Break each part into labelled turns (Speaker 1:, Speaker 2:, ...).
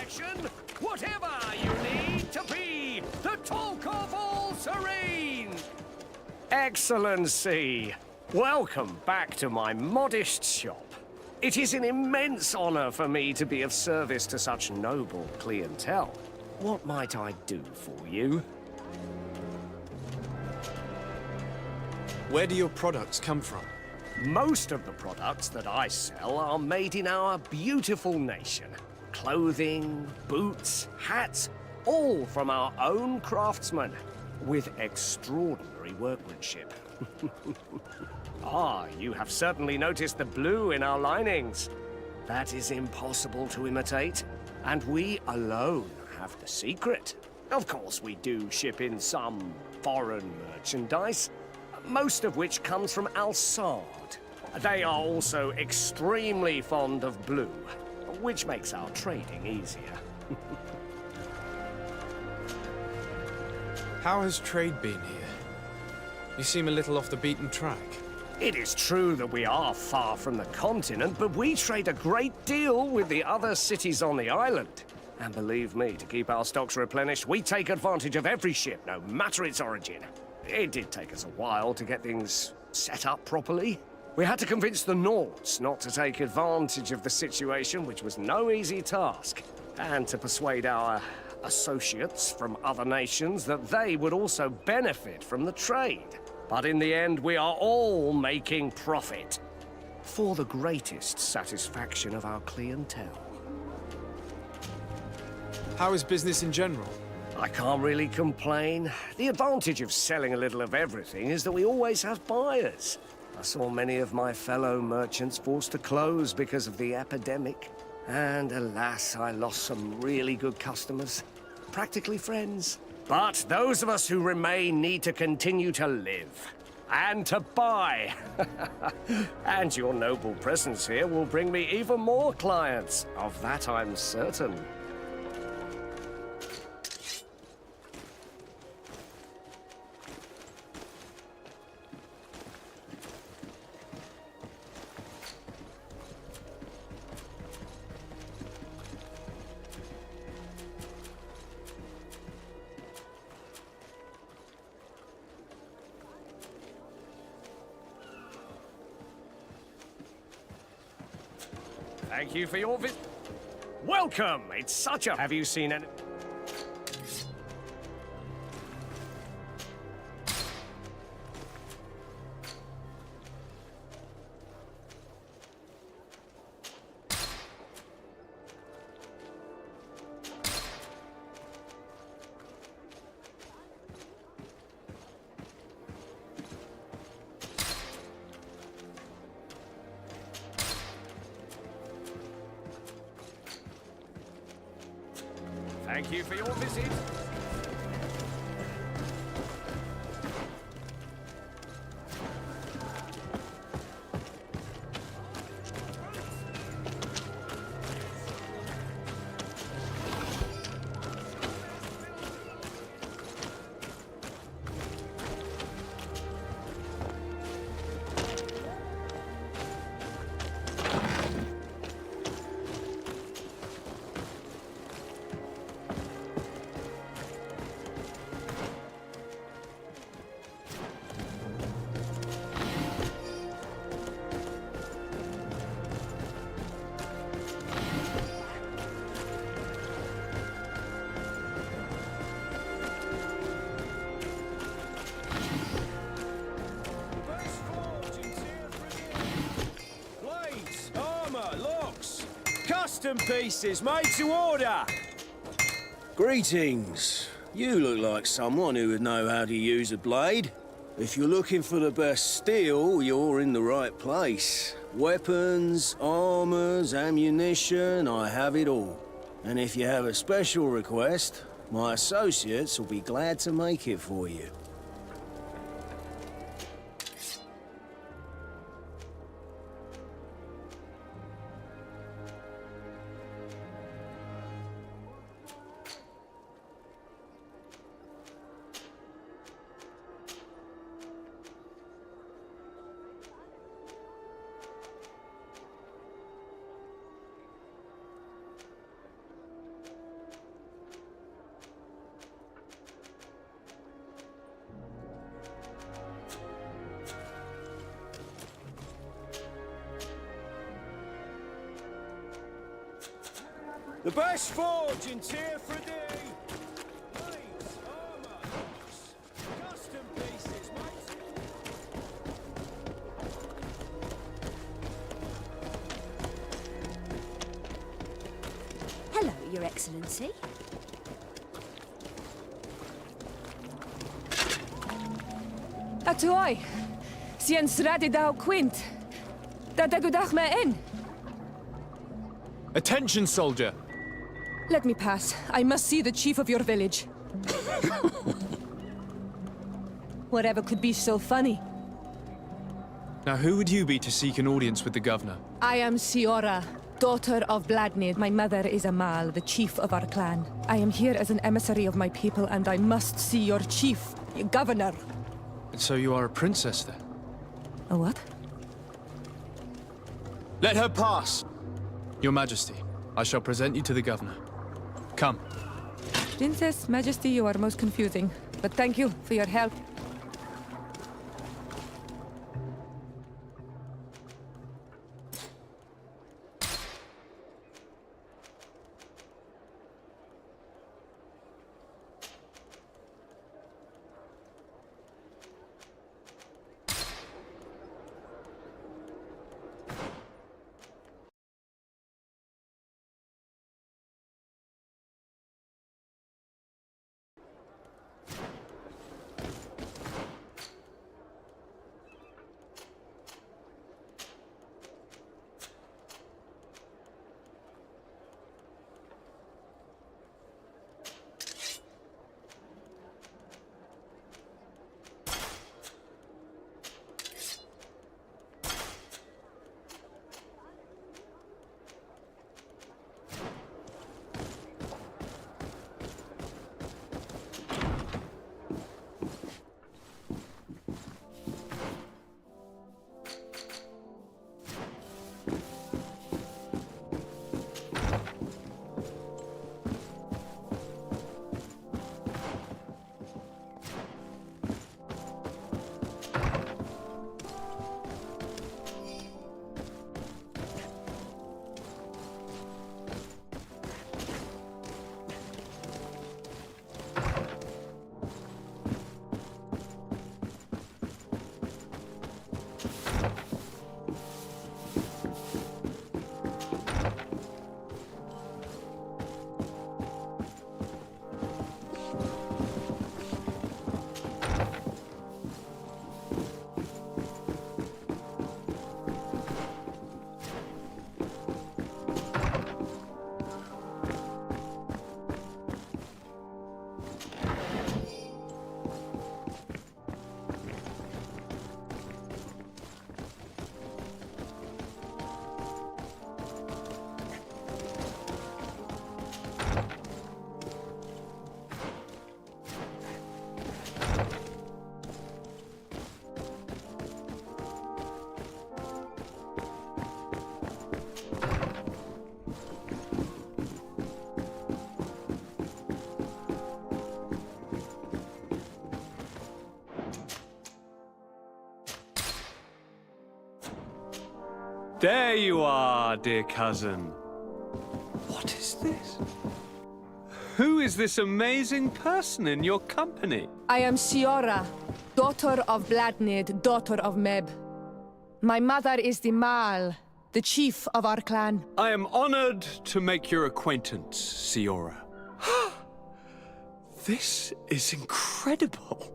Speaker 1: collection. Whatever you need to be the talk of all Serene. Excellency, welcome back to my modest shop. It is an immense honor for me to be of service to such noble clientele. What might I do for you?
Speaker 2: Where do your products come from?
Speaker 1: Most of the products that I sell are made in our beautiful nation. Clothing, boots, hats, all from our own craftsmen, with extraordinary workmanship. Ah, you have certainly noticed the blue in our linings. That is impossible to imitate, and we alone have the secret. Of course, we do ship in some foreign merchandise, most of which comes from Alsard. They are also extremely fond of blue, which makes our trading easier.
Speaker 2: How has trade been here? You seem a little off the beaten track.
Speaker 1: It is true that we are far from the continent, but we trade a great deal with the other cities on the island. And believe me, to keep our stocks replenished, we take advantage of every ship, no matter its origin. It did take us a while to get things set up properly. We had to convince the Nords not to take advantage of the situation, which was no easy task, and to persuade our associates from other nations that they would also benefit from the trade. But in the end, we are all making profit, for the greatest satisfaction of our clientele.
Speaker 2: How is business in general?
Speaker 1: I can't really complain. The advantage of selling a little of everything is that we always have buyers. I saw many of my fellow merchants forced to close because of the epidemic. And alas, I lost some really good customers. Practically friends. But those of us who remain need to continue to live. And to buy. And your noble presence here will bring me even more clients. Of that I'm certain. Thank you for your visit. Welcome! It's such a... Have you seen an... Thank you for your visit.
Speaker 3: Custom pieces made to order.
Speaker 4: Greetings. You look like someone who would know how to use a blade. If you're looking for the best steel, you're in the right place. Weapons, armors, ammunition, I have it all. And if you have a special request, my associates will be glad to make it for you.
Speaker 3: The best forge in Teer, Fradee. Blades, armor, hooks, custom pieces, mate.
Speaker 5: Hello, Your Excellency.
Speaker 6: Atuai, sien sradi dau quint. Da dagudach me in.
Speaker 2: Attention, soldier!
Speaker 6: Let me pass. I must see the chief of your village. Whatever could be so funny?
Speaker 2: Now, who would you be to seek an audience with the governor?
Speaker 6: I am Siora, daughter of Vladnid. My mother is Amal, the chief of our clan. I am here as an emissary of my people, and I must see your chief, your governor.
Speaker 2: And so you are a princess, then?
Speaker 6: A what?
Speaker 2: Let her pass! Your Majesty, I shall present you to the governor. Come.
Speaker 6: Princess, Majesty, you are most confusing. But thank you for your help.
Speaker 7: There you are, dear cousin. What is this? Who is this amazing person in your company?
Speaker 6: I am Siora, daughter of Vladnid, daughter of Meb. My mother is the Mal, the chief of our clan.
Speaker 7: I am honored to make your acquaintance, Siora. This is incredible.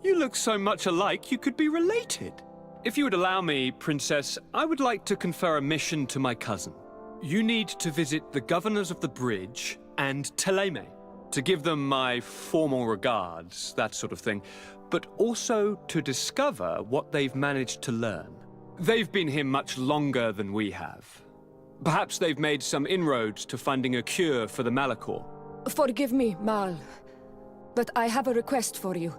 Speaker 7: You look so much alike you could be related. If you would allow me, Princess, I would like to confer a mission to my cousin. You need to visit the governors of the bridge and Teleme, to give them my formal regards, that sort of thing, but also to discover what they've managed to learn. They've been here much longer than we have. Perhaps they've made some inroads to finding a cure for the Malachor.
Speaker 6: Forgive me, Mal, but I have a request for you.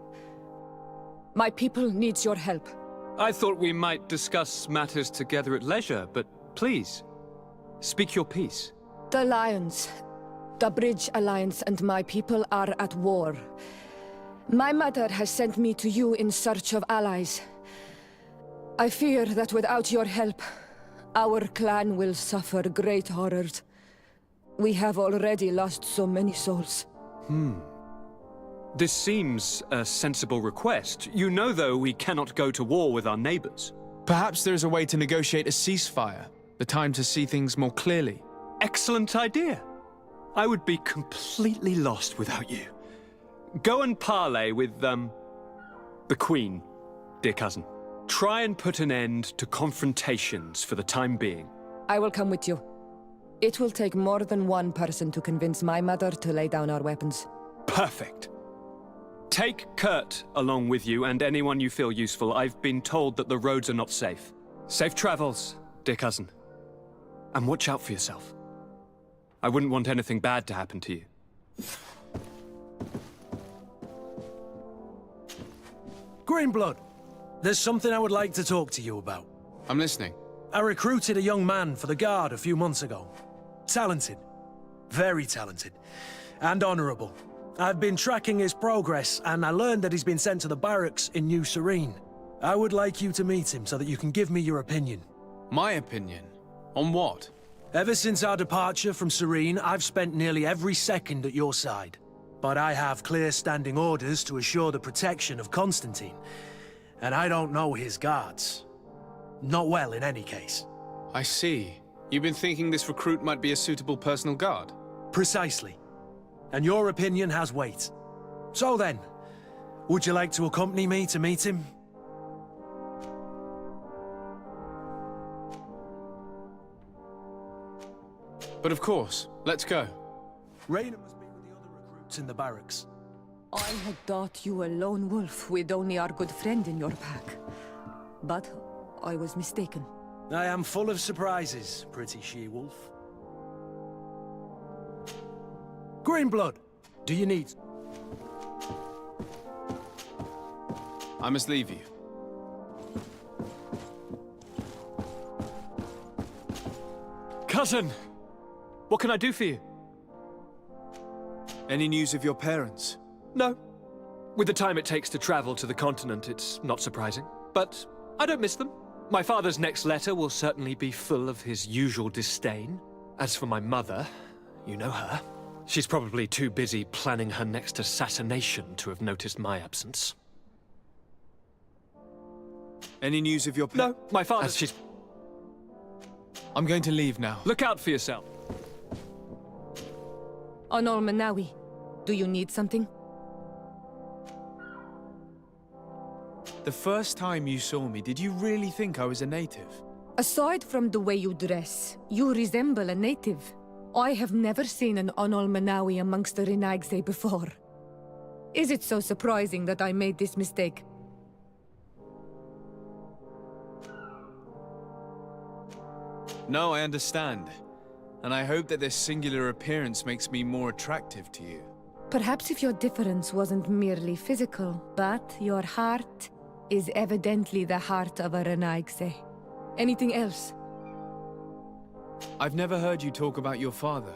Speaker 6: My people needs your help.
Speaker 7: I thought we might discuss matters together at leisure, but please, speak your piece.
Speaker 6: The Lions, the Bridge Alliance and my people are at war. My mother has sent me to you in search of allies. I fear that without your help, our clan will suffer great horrors. We have already lost so many souls.
Speaker 7: This seems a sensible request. You know, though, we cannot go to war with our neighbors.
Speaker 2: Perhaps there is a way to negotiate a ceasefire, the time to see things more clearly.
Speaker 7: Excellent idea. I would be completely lost without you. Go and parley with, the Queen, dear cousin. Try and put an end to confrontations for the time being.
Speaker 6: I will come with you. It will take more than one person to convince my mother to lay down our weapons.
Speaker 7: Perfect. Take Kurt along with you and anyone you feel useful. I've been told that the roads are not safe. Safe travels, dear cousin. And watch out for yourself. I wouldn't want anything bad to happen to you.
Speaker 5: Greenblood, there's something I would like to talk to you about.
Speaker 2: I'm listening.
Speaker 5: I recruited a young man for the Guard a few months ago. Talented. Very talented. And honorable. I've been tracking his progress, and I learned that he's been sent to the barracks in New Serene. I would like you to meet him so that you can give me your opinion.
Speaker 2: My opinion? On what?
Speaker 5: Ever since our departure from Serene, I've spent nearly every second at your side. But I have clear standing orders to assure the protection of Constantine. And I don't know his guards. Not well, in any case.
Speaker 2: I see. You've been thinking this recruit might be a suitable personal guard?
Speaker 5: Precisely. And your opinion has weight. So then, would you like to accompany me to meet him?
Speaker 2: But of course, let's go.
Speaker 5: Raeins must be with the other recruits in the barracks.
Speaker 6: I had thought you a lone wolf with only our good friend in your pack. But I was mistaken.
Speaker 5: I am full of surprises, pretty she-wolf. Greenblood, do you need...
Speaker 2: I must leave you.
Speaker 7: Cousin! What can I do for you?
Speaker 2: Any news of your parents?
Speaker 7: No. With the time it takes to travel to the continent, it's not surprising. But I don't miss them. My father's next letter will certainly be full of his usual disdain. As for my mother, you know her. She's probably too busy planning her next assassination to have noticed my absence.
Speaker 2: Any news of your
Speaker 7: No, my father... she's...
Speaker 2: I'm going to leave now.
Speaker 7: Look out for yourself.
Speaker 6: Onol Manawi, do you need something?
Speaker 2: The first time you saw me, did you really think I was a native?
Speaker 6: Aside from the way you dress, you resemble a native. I have never seen an Onol Manawi amongst the Raeins before. Is it so surprising that I made this mistake?
Speaker 2: No, I understand. And I hope that this singular appearance makes me more attractive to you.
Speaker 6: Perhaps if your difference wasn't merely physical, but your heart is evidently the heart of a Raeins. Anything else?
Speaker 2: I've never heard you talk about your father.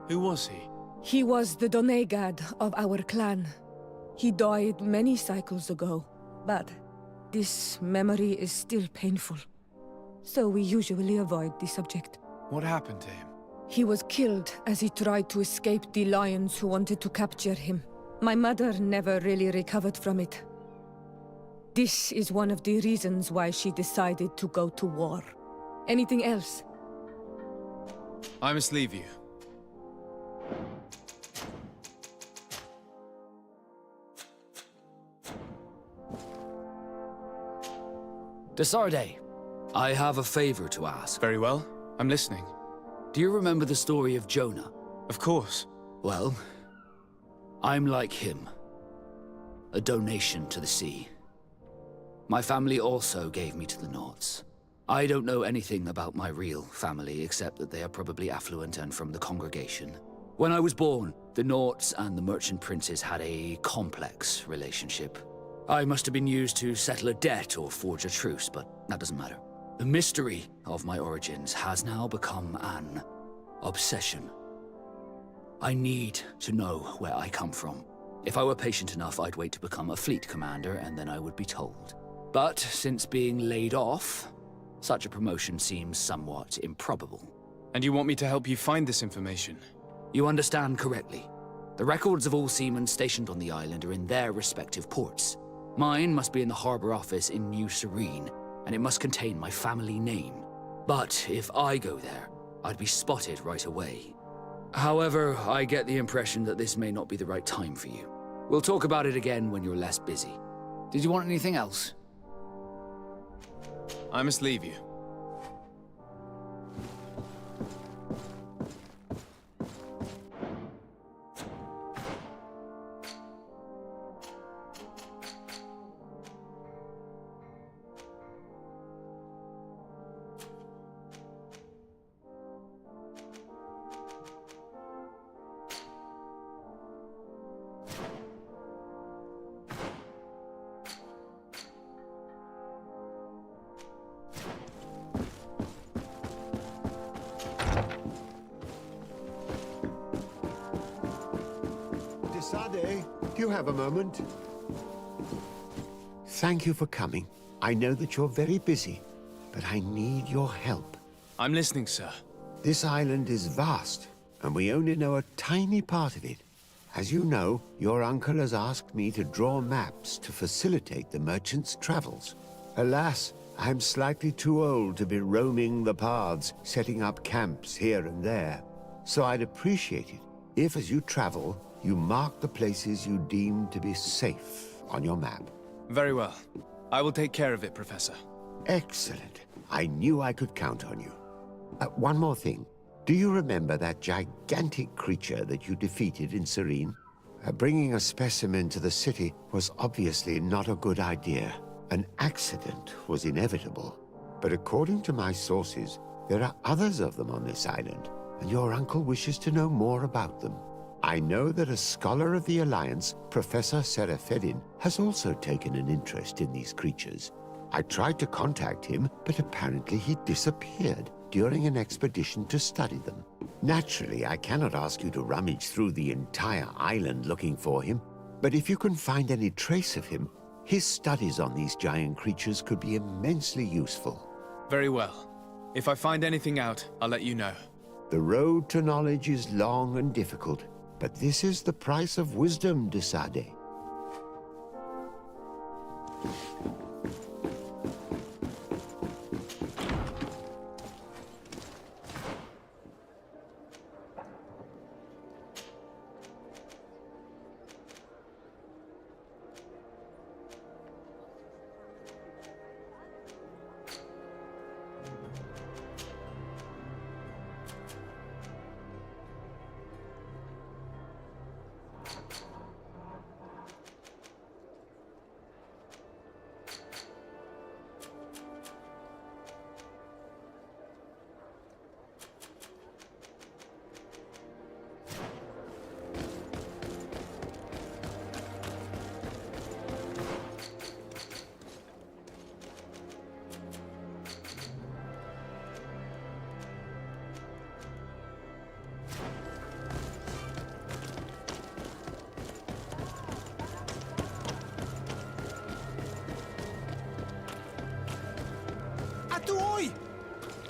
Speaker 2: Who was he?
Speaker 6: He was the Donegad of our clan. He died many cycles ago, but this memory is still painful. So we usually avoid the subject.
Speaker 2: What happened to him?
Speaker 6: He was killed as he tried to escape the lions who wanted to capture him. My mother never really recovered from it. This is one of the reasons why she decided to go to war. Anything else?
Speaker 2: I must leave you.
Speaker 8: Desarde, I have a favor to ask.
Speaker 2: Very well. I'm listening.
Speaker 8: Do you remember the story of Jonah?
Speaker 2: Of course.
Speaker 8: Well, I'm like him. A donation to the sea. My family also gave me to the Nords. I don't know anything about my real family, except that they are probably affluent and from the congregation. When I was born, the Nords and the merchant princes had a complex relationship. I must have been used to settle a debt or forge a truce, but that doesn't matter. The mystery of my origins has now become an obsession. I need to know where I come from. If I were patient enough, I'd wait to become a fleet commander, and then I would be told. But since being laid off, such a promotion seems somewhat improbable.
Speaker 2: And you want me to help you find this information?
Speaker 8: You understand correctly. The records of all seamen stationed on the island are in their respective ports. Mine must be in the harbor office in New Serene, and it must contain my family name. But if I go there, I'd be spotted right away. However, I get the impression that this may not be the right time for you. We'll talk about it again when you're less busy. Did you want anything else?
Speaker 2: I must leave you.
Speaker 9: Fradee, do you have a moment? Thank you for coming. I know that you're very busy, but I need your help.
Speaker 2: I'm listening, sir.
Speaker 9: This island is vast, and we only know a tiny part of it. As you know, your uncle has asked me to draw maps to facilitate the merchant's travels. Alas, I'm slightly too old to be roaming the paths, setting up camps here and there. So I'd appreciate it if, as you travel, you mark the places you deem to be safe on your map.
Speaker 2: Very well. I will take care of it, Professor.
Speaker 9: Excellent. I knew I could count on you. One more thing. Do you remember that gigantic creature that you defeated in Serene? Bringing a specimen to the city was obviously not a good idea. An accident was inevitable. But according to my sources, there are others of them on this island, and your uncle wishes to know more about them. I know that a scholar of the Alliance, Professor Serene, has also taken an interest in these creatures. I tried to contact him, but apparently he disappeared during an expedition to study them. Naturally, I cannot ask you to rummage through the entire island looking for him, but if you can find any trace of him, his studies on these giant creatures could be immensely useful.
Speaker 2: Very well. If I find anything out, I'll let you know.
Speaker 9: The road to knowledge is long and difficult, but this is the price of wisdom, Fradee.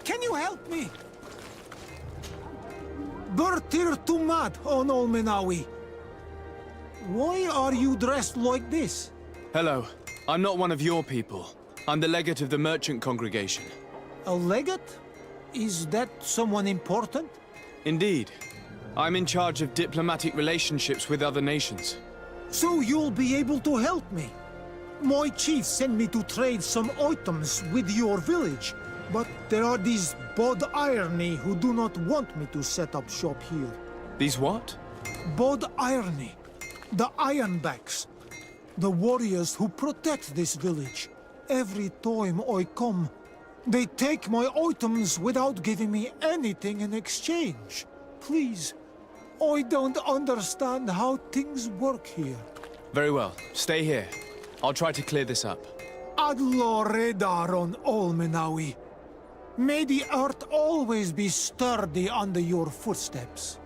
Speaker 3: Can you help me? Teer too mad on Olmenawi. Why are you dressed like this?
Speaker 2: Hello. I'm not one of your people. I'm the legate of the merchant congregation.
Speaker 3: A legate? Is that someone important?
Speaker 2: Indeed. I'm in charge of diplomatic relationships with other nations.
Speaker 3: So you'll be able to help me. My chief sent me to trade some items with your village, but there are these Bod Irony who do not want me to set up shop here.
Speaker 2: These what?
Speaker 3: Bod Irony. The Ironbacks. The warriors who protect this village. Every time I come, they take my items without giving me anything in exchange. Please, I don't understand how things work here.
Speaker 2: Very well. Stay here. I'll try to clear this up.
Speaker 3: Adlo Redar on Olmenawi. May the earth always be sturdy under your footsteps.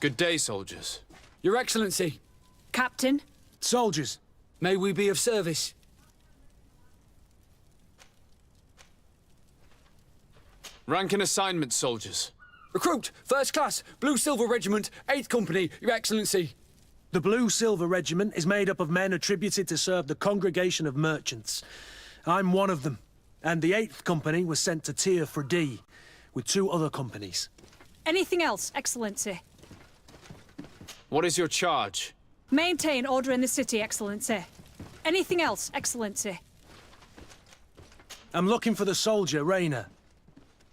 Speaker 2: Good day, soldiers.
Speaker 8: Your Excellency,
Speaker 10: Captain,
Speaker 5: Soldiers,
Speaker 8: may we be of service?
Speaker 2: Rank and assignment, soldiers.
Speaker 8: Recruit, first class, Blue Silver Regiment, 8th Company, Your Excellency.
Speaker 5: the Blue Silver Regiment is made up of men attributed to serve the Congregation of Merchants. I'm one of them, and the 8th Company was sent to Teer, Fradee, with 2 other companies.
Speaker 10: anything else, Excellency?
Speaker 2: What is your charge?
Speaker 10: Maintain order in the city, Excellency. Anything else, Excellency?
Speaker 5: I'm looking for the soldier, Raeins.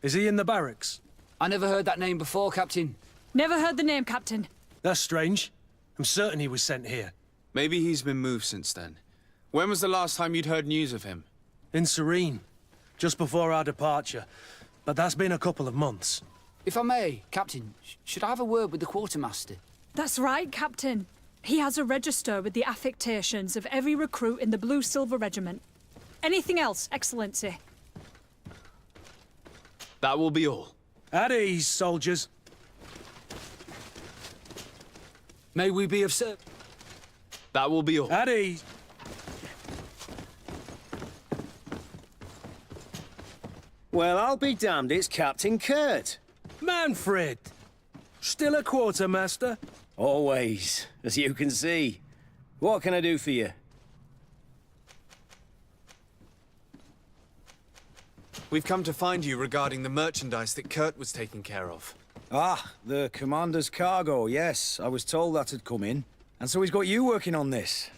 Speaker 5: Is he in the barracks?
Speaker 8: I never heard that name before, Captain.
Speaker 10: Never heard the name, Captain.
Speaker 5: That's strange. I'm certain he was sent here.
Speaker 2: Maybe he's been moved since then. When was the last time you'd heard news of him?
Speaker 5: In Serene, just before our departure. But that's been a couple of months.
Speaker 8: If I may, Captain, should I have a word with the quartermaster?
Speaker 10: That's right, Captain. He has a register with the affectations of every recruit in the Blue Silver Regiment. Anything else, Excellency?
Speaker 2: That will be all.
Speaker 5: At ease, soldiers.
Speaker 8: May we be of service?
Speaker 2: That will be all.
Speaker 5: At ease.
Speaker 4: Well, I'll be damned, it's Captain Kurt.
Speaker 5: Manfred! Still a quartermaster?
Speaker 4: Always, as you can see. What can I do for you?
Speaker 2: We've come to find you regarding the merchandise that Kurt was taking care of.
Speaker 4: Ah, the commander's cargo, yes. I was told that had come in. And so he's got you working on this.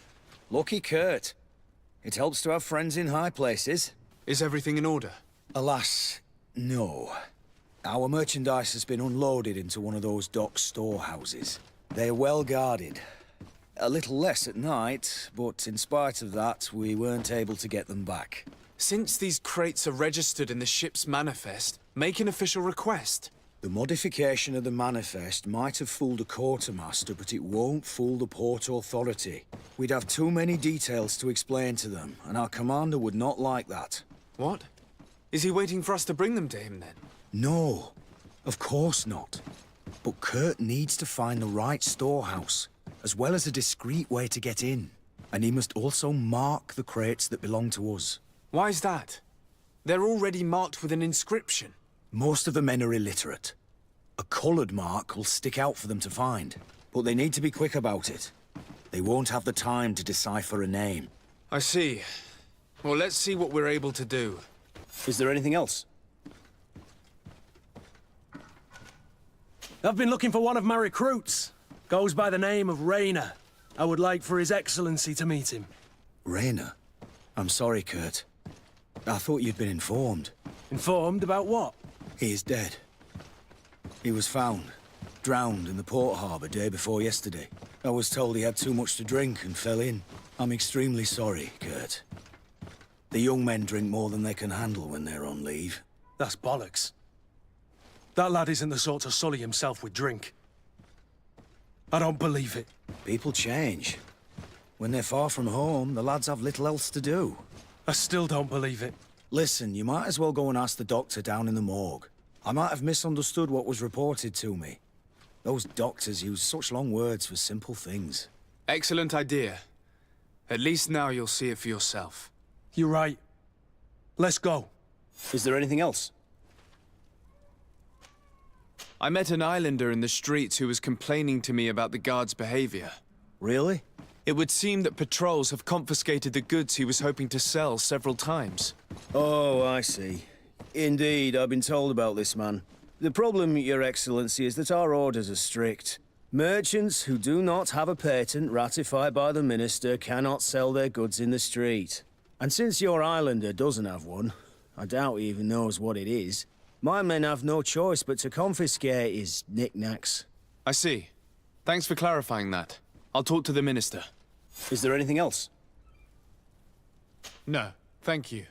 Speaker 4: Lucky Kurt. It helps to have friends in high places.
Speaker 2: Is everything in order?
Speaker 4: Alas, no. Our merchandise has been unloaded into one of those dock storehouses. They're well guarded. A little less at night, but in spite of that, we weren't able to get them back.
Speaker 2: Since these crates are registered in the ship's manifest, make an official request.
Speaker 4: The modification of the manifest might have fooled a quartermaster, but it won't fool the Port Authority. We'd have too many details to explain to them, and our commander would not like that.
Speaker 2: What? Is he waiting for us to bring them to him, then?
Speaker 4: No, of course not. But Kurt needs to find the right storehouse, as well as a discreet way to get in. And he must also mark the crates that belong to us.
Speaker 2: Why's that? They're already marked with an inscription.
Speaker 4: Most of the men are illiterate. A coloured mark will stick out for them to find, but they need to be quick about it. They won't have the time to decipher a name.
Speaker 2: I see. Well, let's see what we're able to do.
Speaker 4: Is there anything else?
Speaker 5: I've been looking for one of my recruits. Goes by the name of Raeins. I would like for His Excellency to meet him.
Speaker 4: Raeins? I'm sorry, Kurt. I thought you'd been informed.
Speaker 5: Informed about what?
Speaker 4: He is dead. He was found, drowned in the port harbour day before yesterday. I was told he had too much to drink and fell in. I'm extremely sorry, Kurt. The young men drink more than they can handle when they're on leave.
Speaker 5: That's bollocks. That lad isn't the sort to sully himself with drink. I don't believe it.
Speaker 4: People change. When they're far from home, the lads have little else to do.
Speaker 5: I still don't believe it.
Speaker 4: Listen, you might as well go and ask the doctor down in the morgue. I might have misunderstood what was reported to me. Those doctors use such long words for simple things.
Speaker 2: Excellent idea. At least now you'll see it for yourself.
Speaker 5: You're right. Let's go.
Speaker 4: Is there anything else?
Speaker 2: I met an islander in the streets who was complaining to me about the guard's behavior.
Speaker 4: Really?
Speaker 2: It would seem that patrols have confiscated the goods he was hoping to sell several times.
Speaker 4: Oh, I see. Indeed, I've been told about this man. The problem, Your Excellency, is that our orders are strict. Merchants who do not have a patent ratified by the Minister cannot sell their goods in the street. And since your islander doesn't have one, I doubt he even knows what it is, my men have no choice but to confiscate his knickknacks.
Speaker 2: I see. Thanks for clarifying that. I'll talk to the Minister.
Speaker 4: Is there anything else?
Speaker 2: No, thank you.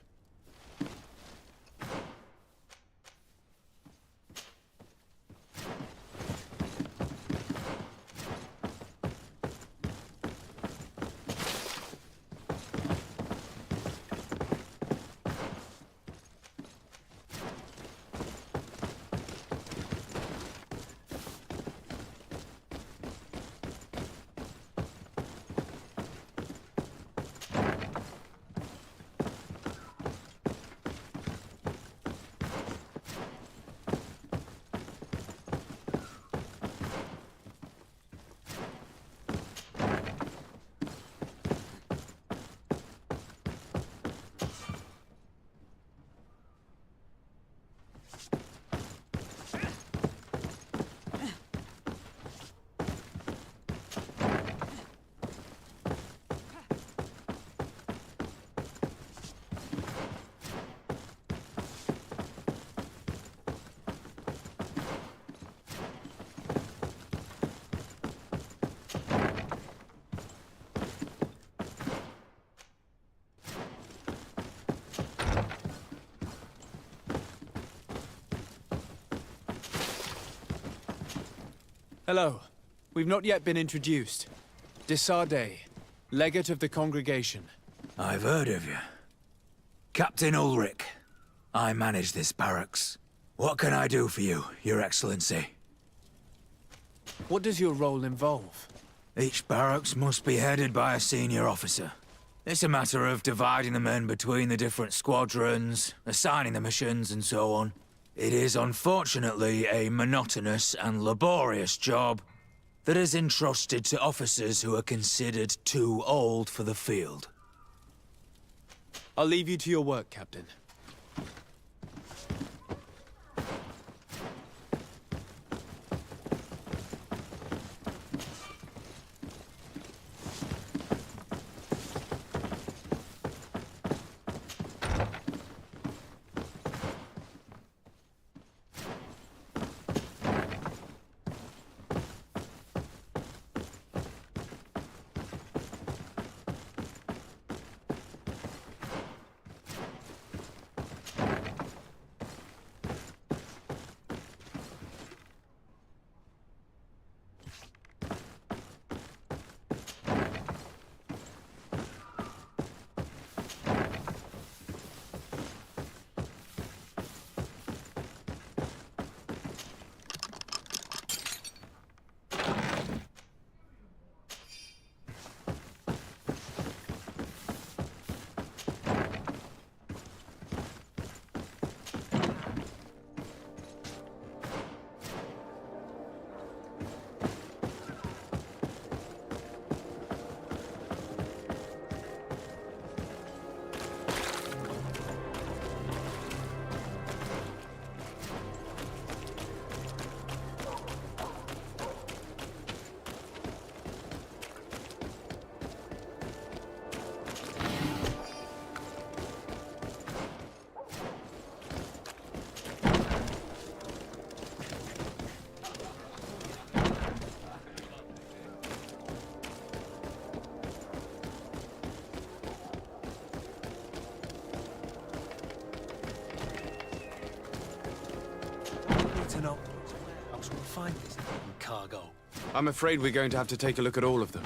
Speaker 2: Hello. We've not yet been introduced. Desarde, legate of the congregation.
Speaker 11: I've heard of you. Captain Ulrich. I manage this barracks. What can I do for you, Your Excellency?
Speaker 2: What does your role involve?
Speaker 11: Each barracks must be headed by a senior officer. It's a matter of dividing the men between the different squadrons, assigning the missions, and so on. It is unfortunately a monotonous and laborious job that is entrusted to officers who are considered too old for the field.
Speaker 2: I'll leave you to your work, Captain.
Speaker 5: To know where else we'll find this cargo.
Speaker 2: I'm afraid we're going to have to take a look at all of them.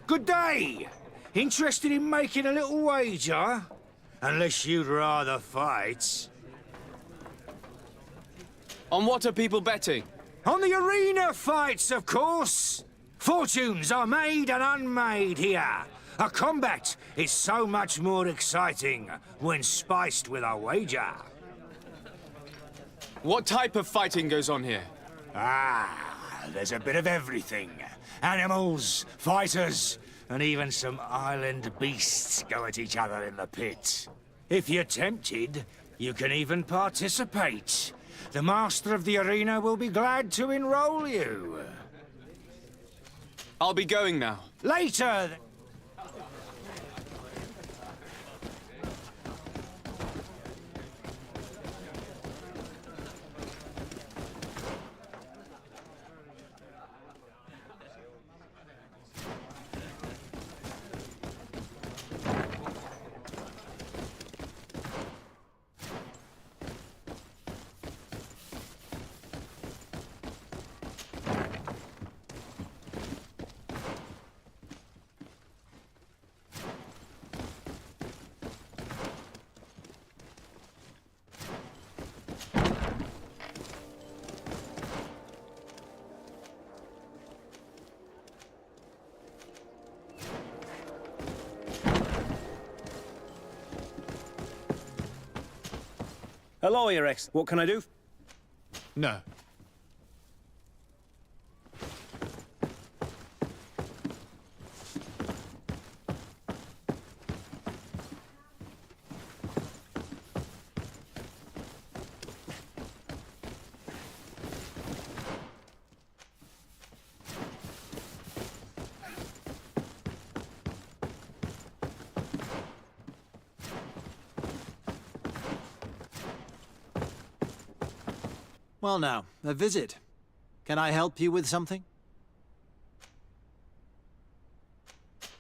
Speaker 12: Good day! Interested in making a little wager? Unless you'd rather fight.
Speaker 2: On what are people betting?
Speaker 12: On the arena fights, of course. Fortunes are made and unmade here. A combat is so much more exciting when spiced with a wager.
Speaker 2: What type of fighting goes on here?
Speaker 12: There's a bit of everything. Animals, fighters, and even some island beasts go at each other in the pit. If you're tempted, you can even participate. The master of the arena will be glad to enroll you.
Speaker 2: I'll be going now.
Speaker 12: Later!
Speaker 4: Hello, Your Ex. What can I do?
Speaker 2: No.
Speaker 13: Well now, a visit. Can I help you with something?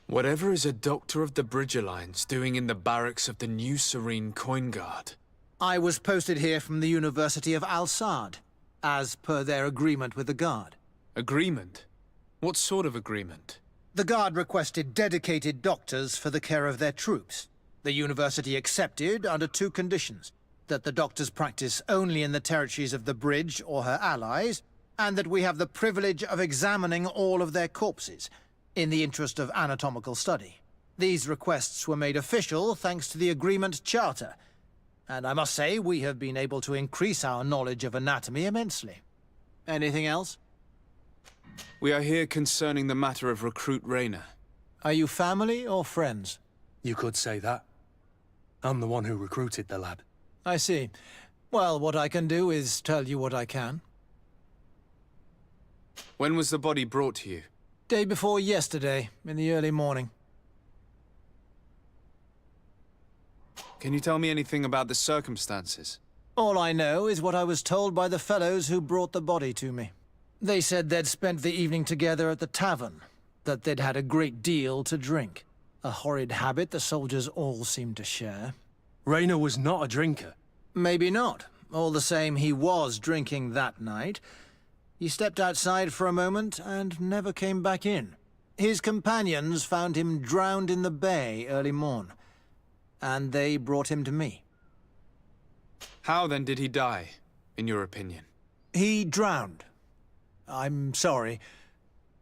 Speaker 2: Whatever is a doctor of the Bridge Alliance doing in the barracks of the new Serene Coin Guard?
Speaker 13: I was posted here from the University of Al-Sad, as per their agreement with the Guard.
Speaker 2: Agreement? What sort of agreement?
Speaker 13: The Guard requested dedicated doctors for the care of their troops. The University accepted under two conditions: that the doctors practice only in the territories of the Bridge or her allies, and that we have the privilege of examining all of their corpses, in the interest of anatomical study. These requests were made official thanks to the Agreement Charter, and I must say we have been able to increase our knowledge of anatomy immensely. Anything else?
Speaker 2: We are here concerning the matter of recruit Raina.
Speaker 13: Are you family or friends?
Speaker 5: You could say that. I'm the one who recruited the lad.
Speaker 13: I see. Well, what I can do is tell you what I can.
Speaker 2: When was the body brought to you?
Speaker 13: Day before yesterday, in the early morning.
Speaker 2: Can you tell me anything about the circumstances?
Speaker 13: All I know is what I was told by the fellows who brought the body to me. They said they'd spent the evening together at the tavern, that they'd had a great deal to drink. A horrid habit the soldiers all seemed to share.
Speaker 5: Raina was not a drinker.
Speaker 13: Maybe not. All the same, he was drinking that night. He stepped outside for a moment and never came back in. His companions found him drowned in the bay early morn, and they brought him to me.
Speaker 2: How then did he die, in your opinion?
Speaker 13: He drowned. I'm sorry.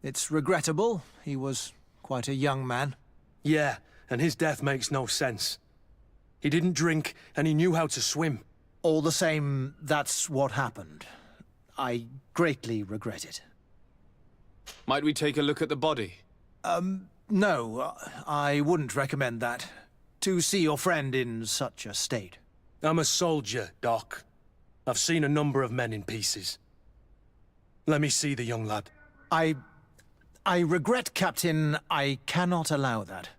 Speaker 13: It's regrettable. He was quite a young man.
Speaker 5: Yeah, and his death makes no sense. He didn't drink, and he knew how to swim.
Speaker 13: All the same, that's what happened. I greatly regret it.
Speaker 2: Might we take a look at the body?
Speaker 13: No, I wouldn't recommend that. To see your friend in such a state.
Speaker 5: I'm a soldier, Doc. I've seen a number of men in pieces. Let me see the young lad.
Speaker 13: I regret, Captain. I cannot allow that.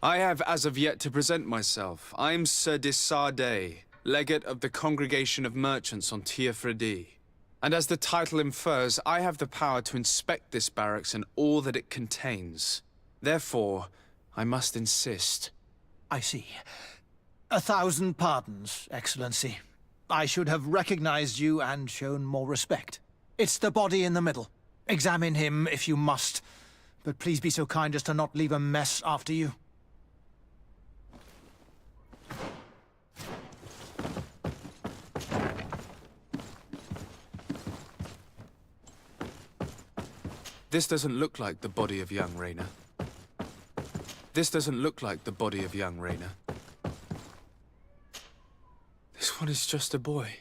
Speaker 2: I have as of yet to present myself. I'm Sir Fradee, legate of the Congregation of Merchants on Teer Fradee. And as the title infers, I have the power to inspect this barracks and all that it contains. Therefore, I must insist.
Speaker 13: I see. 1,000 pardons, Excellency. I should have recognized you and shown more respect. It's the body in the middle. Examine him if you must, but please be so kind as to not leave a mess after you.
Speaker 2: This doesn't look like the body of young Raina. This doesn't look like the body of young Raina. This one is just a boy.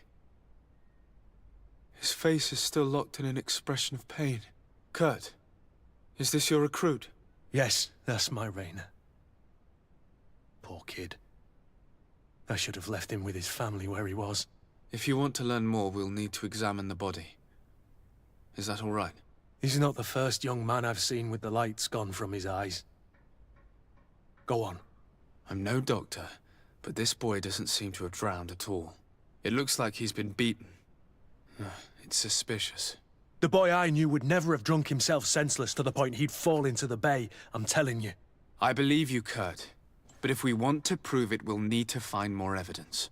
Speaker 2: His face is still locked in an expression of pain. Kurt, is this your recruit?
Speaker 5: Yes, that's my Raina. Poor kid. I should have left him with his family where he was.
Speaker 2: If you want to learn more, we'll need to examine the body. Is that all right?
Speaker 5: He's not the first young man I've seen with the lights gone from his eyes. Go on.
Speaker 2: I'm no doctor, but this boy doesn't seem to have drowned at all. It looks like he's been beaten. It's suspicious.
Speaker 5: The boy I knew would never have drunk himself senseless to the point he'd fall into the bay, I'm telling you.
Speaker 2: I believe you, Kurt. But if we want to prove it, we'll need to find more evidence.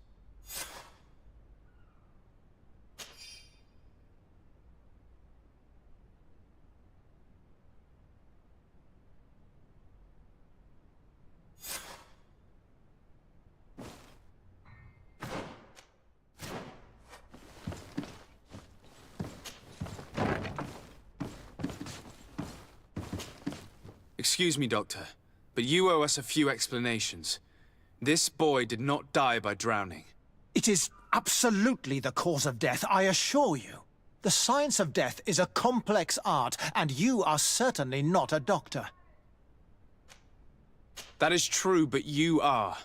Speaker 2: Excuse me, Doctor, but you owe us a few explanations. This boy did not die by drowning.
Speaker 13: It is absolutely the cause of death, I assure you. The science of death is a complex art, and you are certainly not a doctor.
Speaker 2: That is true, but you are.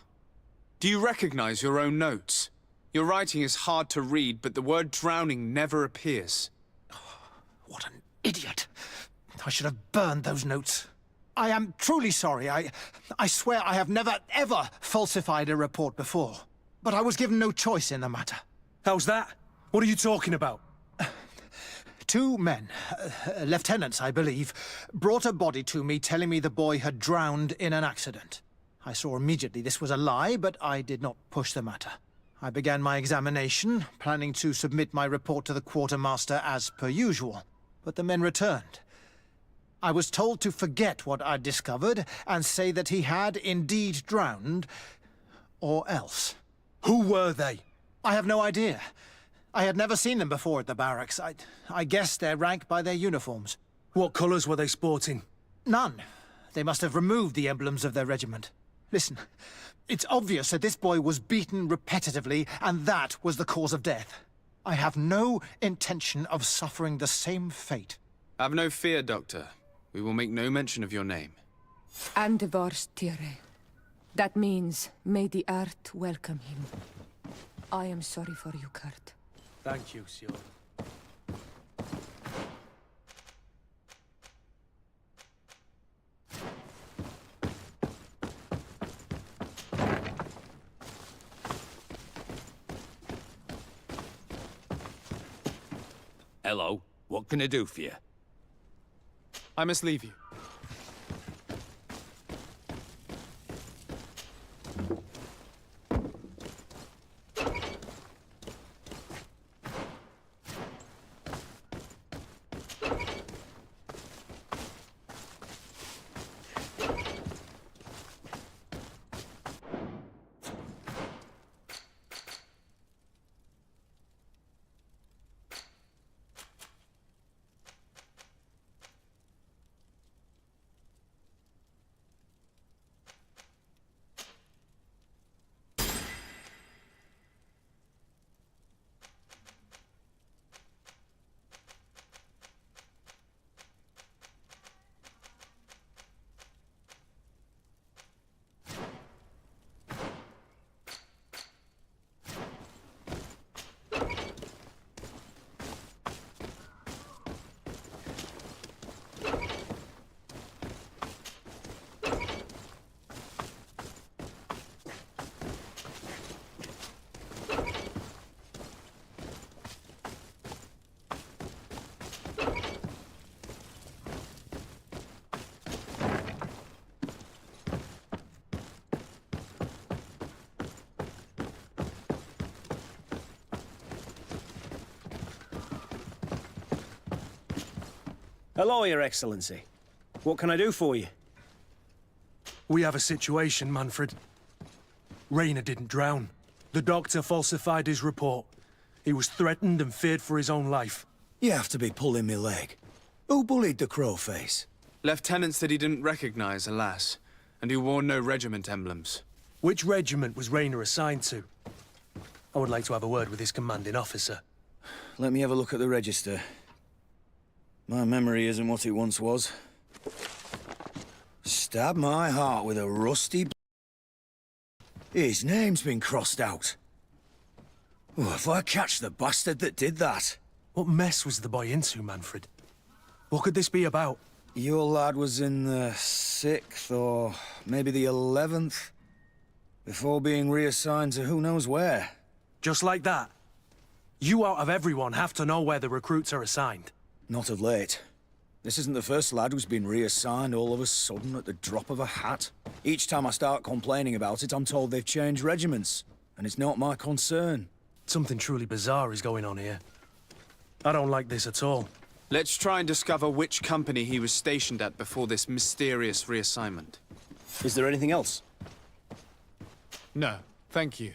Speaker 2: Do you recognize your own notes? Your writing is hard to read, but the word drowning never appears.
Speaker 13: What an idiot. I should have burned those notes. I am truly sorry. I swear I have never, ever falsified a report before. But I was given no choice in the matter.
Speaker 5: How's that? What are you talking about?
Speaker 13: Two men, lieutenants, I believe, brought a body to me telling me the boy had drowned in an accident. I saw immediately this was a lie, but I did not push the matter. I began my examination, planning to submit my report to the quartermaster as per usual. But the men returned. I was told to forget what I'd discovered and say that he had indeed drowned, or else.
Speaker 5: Who were they?
Speaker 13: I have no idea. I had never seen them before at the barracks. I guessed their rank by their uniforms.
Speaker 5: What colours were they sporting?
Speaker 13: None. They must have removed the emblems of their regiment. Listen, it's obvious that this boy was beaten repetitively, and that was the cause of death. I have no intention of suffering the same fate.
Speaker 2: Have no fear, Doctor. We will make no mention of your name.
Speaker 6: Andevars Teer. That means, may the earth welcome him. I am sorry for you, Kurt.
Speaker 5: Thank you, Sir.
Speaker 14: Hello. What can I do for you?
Speaker 2: I must leave you.
Speaker 4: Hello, Your Excellency. What can I do for you?
Speaker 5: We have a situation, Manfred. Raina didn't drown. The doctor falsified his report. He was threatened and feared for his own life.
Speaker 12: You have to be pulling me leg.
Speaker 4: Who bullied the crowface?
Speaker 2: Lieutenants that he didn't recognize, alas, and who wore no regiment emblems.
Speaker 5: Which regiment was Rainer assigned to? I would like to have a word with his commanding officer.
Speaker 4: Let me have a look at the register. My memory isn't what it once was. Stab my heart with a rusty... His name's been crossed out. Oh, if I catch the bastard that did that...
Speaker 5: What mess was the boy into, Manfred? What could this be about?
Speaker 4: Your lad was in the 6th, or maybe the 11th, before being reassigned to who knows where.
Speaker 5: Just like that? You out of everyone have to know where the recruits are assigned.
Speaker 4: Not of late. This isn't the first lad who's been reassigned all of a sudden at the drop of a hat. Each time I start complaining about it, I'm told they've changed regiments, and it's not my concern.
Speaker 5: Something truly bizarre is going on here. I don't like this at all.
Speaker 2: Let's try and discover which company he was stationed at before this mysterious reassignment.
Speaker 4: Is there anything else?
Speaker 2: No, thank you.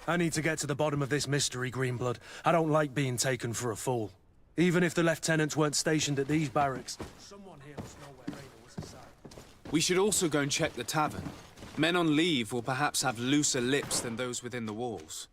Speaker 5: I need to get to the bottom of this mystery, Greenblood. I don't like being taken for a fool. Even if the lieutenants weren't stationed at these barracks, someone here must know where Rainer was assigned.
Speaker 2: We should also go and check the tavern. Men on leave will perhaps have looser lips than those within the walls.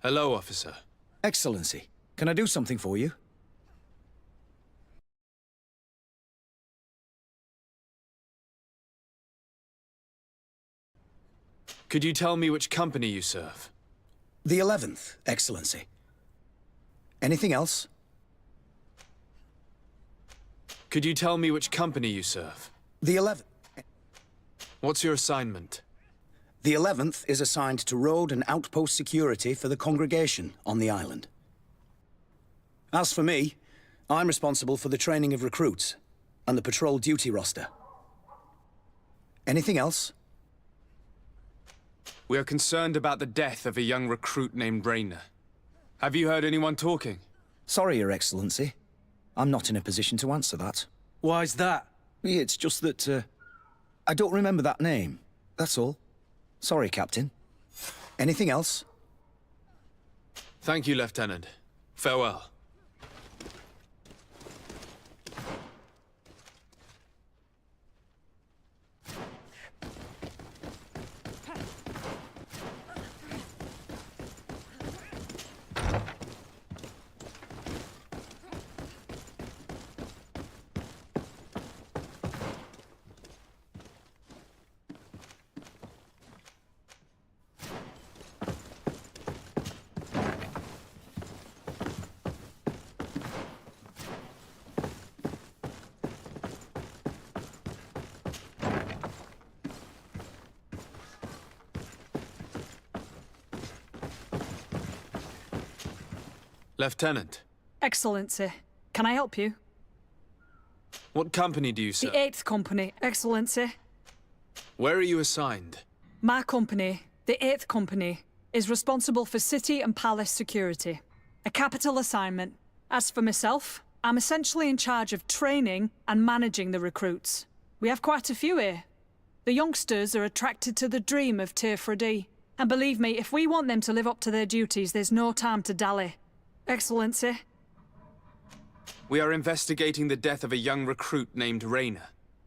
Speaker 2: Hello, officer.
Speaker 4: Excellency, can I do something for you?
Speaker 2: Could you tell me which company you serve?
Speaker 4: The 11th, Excellency. Anything else?
Speaker 2: Could you tell me which company you serve?
Speaker 4: The 11th...
Speaker 2: What's your assignment?
Speaker 4: The 11th is assigned to road and outpost security for the congregation on the island. As for me, I'm responsible for the training of recruits and the patrol duty roster. Anything else?
Speaker 2: We are concerned about the death of a young recruit named Raeins. Have you heard anyone talking?
Speaker 4: Sorry, Your Excellency. I'm not in a position to answer that.
Speaker 5: Why's that?
Speaker 4: It's just that, I don't remember that name. That's all. Sorry, Captain. Anything else?
Speaker 2: Thank you, Lieutenant. Farewell. Lieutenant.
Speaker 10: Excellency, can I help you?
Speaker 2: What company do you serve?
Speaker 10: The 8th Company, Excellency.
Speaker 2: Where are you assigned?
Speaker 10: My company, the 8th Company, is responsible for city and palace security. A capital assignment. As for myself, I'm essentially in charge of training and managing the recruits. We have quite a few here. The youngsters are attracted to the dream of Teer Fradee. And believe me, if we want them to live up to their duties, there's no time to dally. Excellency.
Speaker 2: We are investigating the death of a young recruit named Raeins.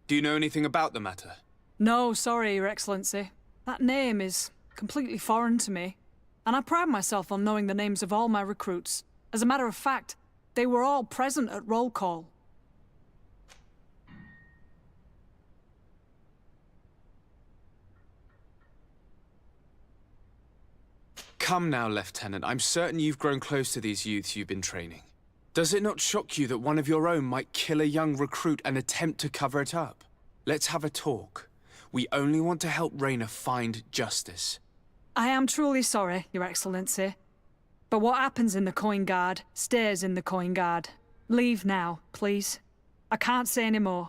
Speaker 2: Do you know anything about the matter?
Speaker 10: No, sorry, Your Excellency. That name is completely foreign to me. And I pride myself on knowing the names of all my recruits. As a matter of fact, they were all present at roll call.
Speaker 2: Come now, Lieutenant. I'm certain you've grown close to these youths you've been training. Does it not shock you that one of your own might kill a young recruit and attempt to cover it up? Let's have a talk. We only want to help Raina find justice.
Speaker 10: I am truly sorry, Your Excellency. But what happens in the Coin Guard stays in the Coin Guard. Leave now, please. I can't say any more.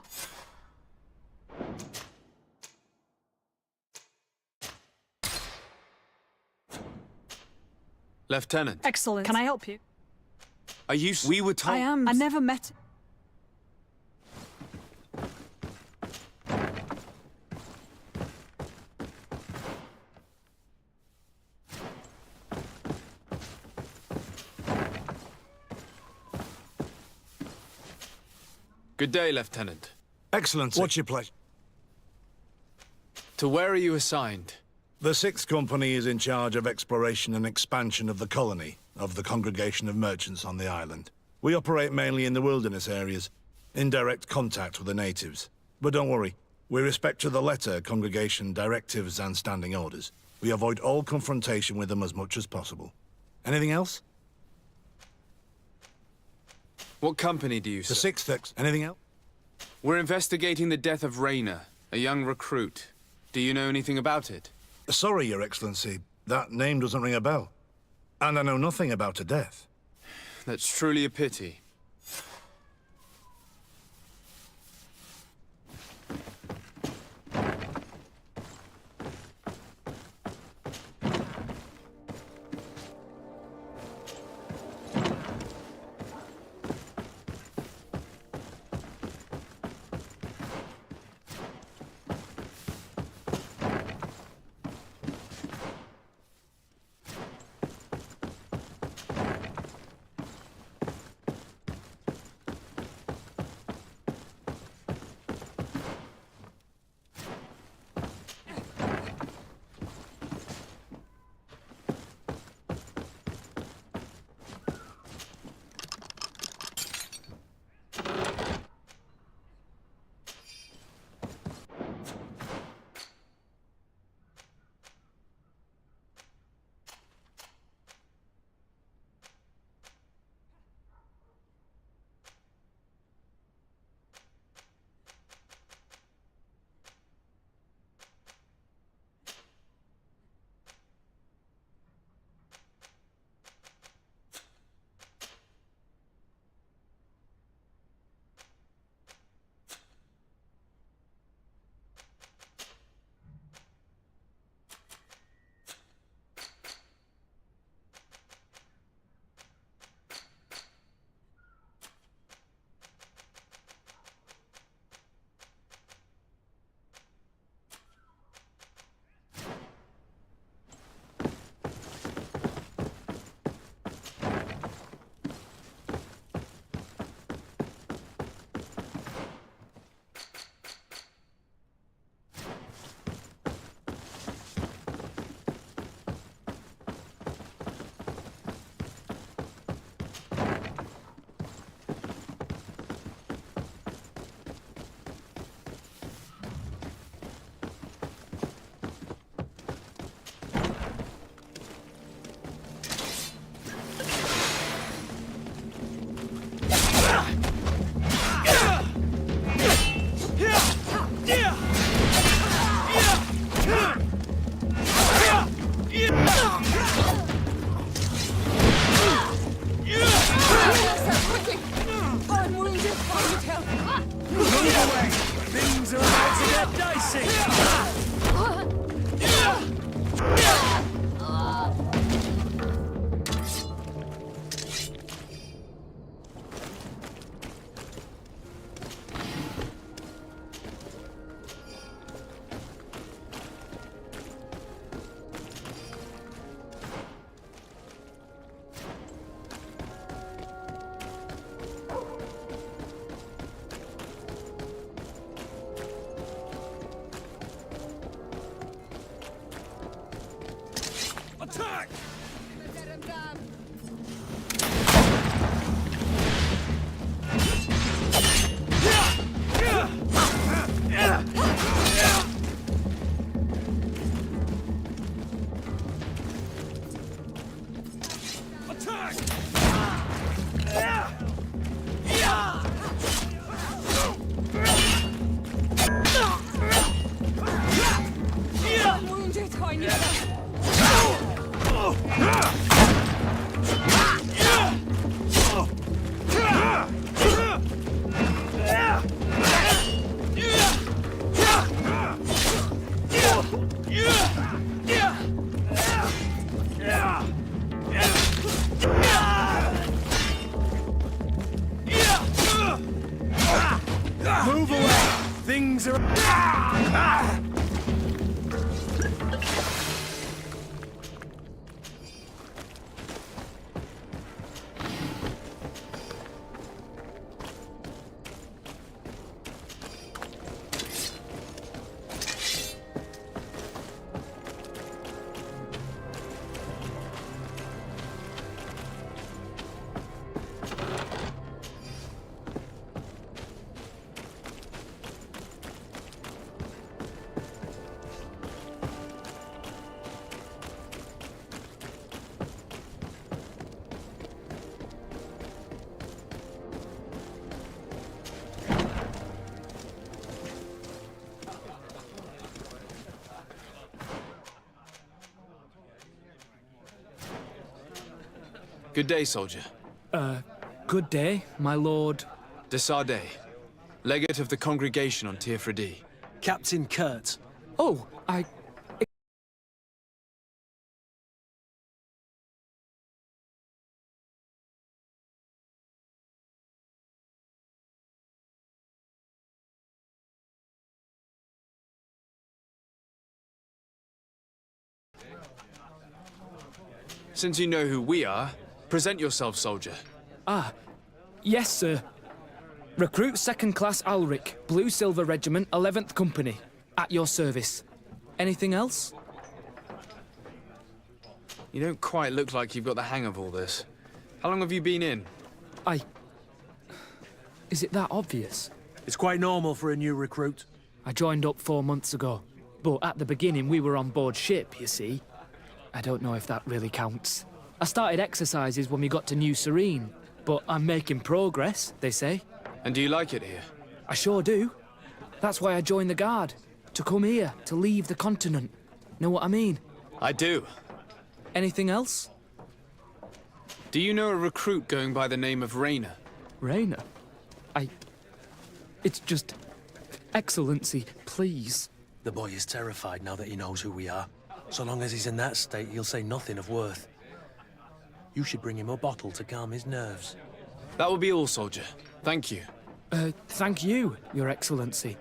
Speaker 2: Lieutenant.
Speaker 10: Excellent. Can I help you?
Speaker 2: Are you... We were told...
Speaker 10: I never met...
Speaker 2: Good day, Lieutenant.
Speaker 15: Excellency. What's your pleasure?
Speaker 2: To where are you assigned?
Speaker 15: The 6th Company is in charge of exploration and expansion of the colony of the Congregation of Merchants on the island. We operate mainly in the wilderness areas, in direct contact with the natives. But don't worry, we respect to the letter Congregation directives and standing orders. We avoid all confrontation with them as much as possible. Anything else?
Speaker 2: What company do you serve?
Speaker 15: The 6th. Anything else?
Speaker 2: We're investigating the death of Raina, a young recruit. Do you know anything about it?
Speaker 15: Sorry, Your Excellency. That name doesn't ring a bell. And I know nothing about her death.
Speaker 2: That's truly a pity.
Speaker 1: Attack!
Speaker 5: Move away! Things are...
Speaker 2: Good day, soldier.
Speaker 16: Good day, my lord.
Speaker 2: De Sardet, legate of the congregation on Teer Fradee.
Speaker 5: Captain Kurt.
Speaker 16: Oh,
Speaker 2: Since you know who we are, present yourself, soldier.
Speaker 16: Yes, sir. Recruit 2nd Class Alric, Blue Silver Regiment, 11th Company. At your service. Anything else?
Speaker 2: You don't quite look like you've got the hang of all this. How long have you been in?
Speaker 16: Is it that obvious?
Speaker 5: It's quite normal for a new recruit.
Speaker 16: I joined up 4 months ago. But at the beginning, we were on board ship, you see. I don't know if that really counts. I started exercises when we got to New Serene. But I'm making progress, they say.
Speaker 2: And do you like it here?
Speaker 16: I sure do. That's why I joined the Guard. To come here, to leave the continent. Know what I mean?
Speaker 2: I do.
Speaker 16: Anything else?
Speaker 2: Do you know a recruit going by the name of Raeins?
Speaker 16: Raeins? It's just... Excellency, please.
Speaker 5: The boy is terrified now that he knows who we are. So long as he's in that state, he'll say nothing of worth. You should bring him a bottle to calm his nerves.
Speaker 2: That will be all, soldier. Thank you.
Speaker 16: Thank you, Your Excellency.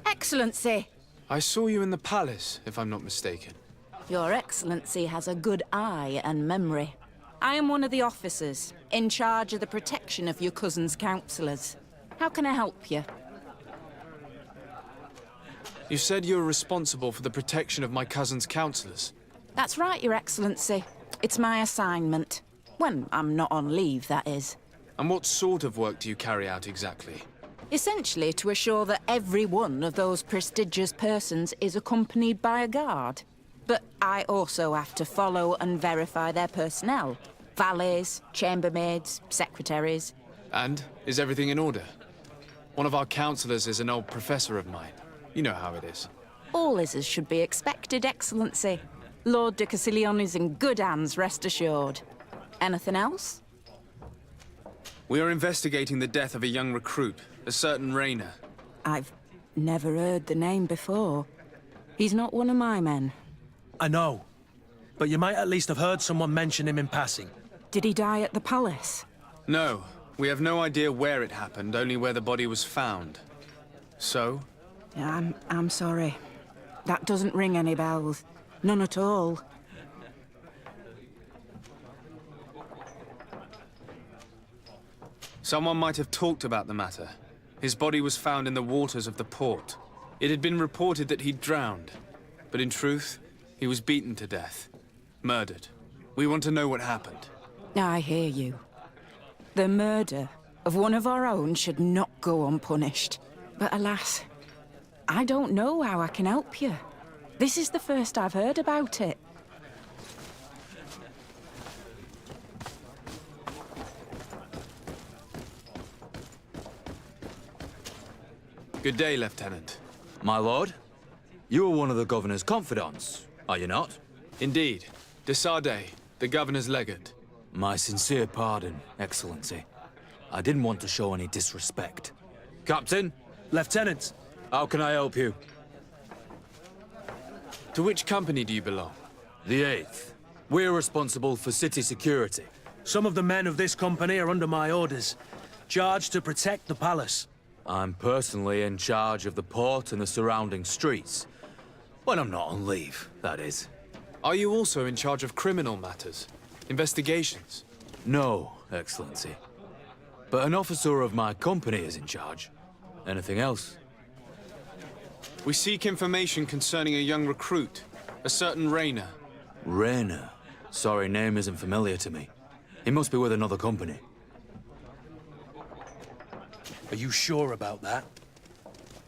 Speaker 17: Excellency!
Speaker 2: I saw you in the palace, if I'm not mistaken.
Speaker 17: Your Excellency has a good eye and memory. I am one of the officers, in charge of the protection of your cousin's councillors. How can I help you?
Speaker 2: You said you were responsible for the protection of my cousin's councillors.
Speaker 17: That's right, Your Excellency. It's my assignment. When I'm not on leave, that is.
Speaker 2: And what sort of work do you carry out exactly?
Speaker 17: Essentially to assure that every one of those prestigious persons is accompanied by a guard. But I also have to follow and verify their personnel. Valets, chambermaids, secretaries.
Speaker 2: And? Is everything in order? One of our councillors is an old professor of mine. You know how it is.
Speaker 17: All is as should be expected, Excellency. Lord de Cassillon is in good hands, rest assured. Anything else?
Speaker 2: We are investigating the death of a young recruit, a certain Raeins.
Speaker 17: I've never heard the name before. He's not one of my men.
Speaker 5: I know. But you might at least have heard someone mention him in passing.
Speaker 17: Did he die at the palace?
Speaker 2: No. We have no idea where it happened, only where the body was found. So?
Speaker 17: I'm sorry. That doesn't ring any bells. None at all.
Speaker 2: Someone might have talked about the matter. His body was found in the waters of the port. It had been reported that he'd drowned, but in truth, he was beaten to death. Murdered. We want to know what happened.
Speaker 17: I hear you. The murder of one of our own should not go unpunished. But alas, I don't know how I can help you. This is the first I've heard about it.
Speaker 2: Good day, Lieutenant.
Speaker 11: My lord? You are one of the governor's confidants, are you not?
Speaker 2: Indeed. De Sardet, the governor's legate.
Speaker 11: My sincere pardon, Excellency. I didn't want to show any disrespect. Captain?
Speaker 5: Lieutenant.
Speaker 11: How can I help you?
Speaker 2: To which company do you belong?
Speaker 11: The 8th. We're responsible for city security.
Speaker 5: Some of the men of this company are under my orders, charged to protect the palace.
Speaker 11: I'm personally in charge of the port and the surrounding streets. When I'm not on leave, that is.
Speaker 2: Are you also in charge of criminal matters? Investigations?
Speaker 11: No, Excellency. But an officer of my company is in charge. Anything else?
Speaker 2: We seek information concerning a young recruit, a certain Raeins.
Speaker 11: Raeins? Sorry, name isn't familiar to me. He must be with another company.
Speaker 5: Are you sure about that?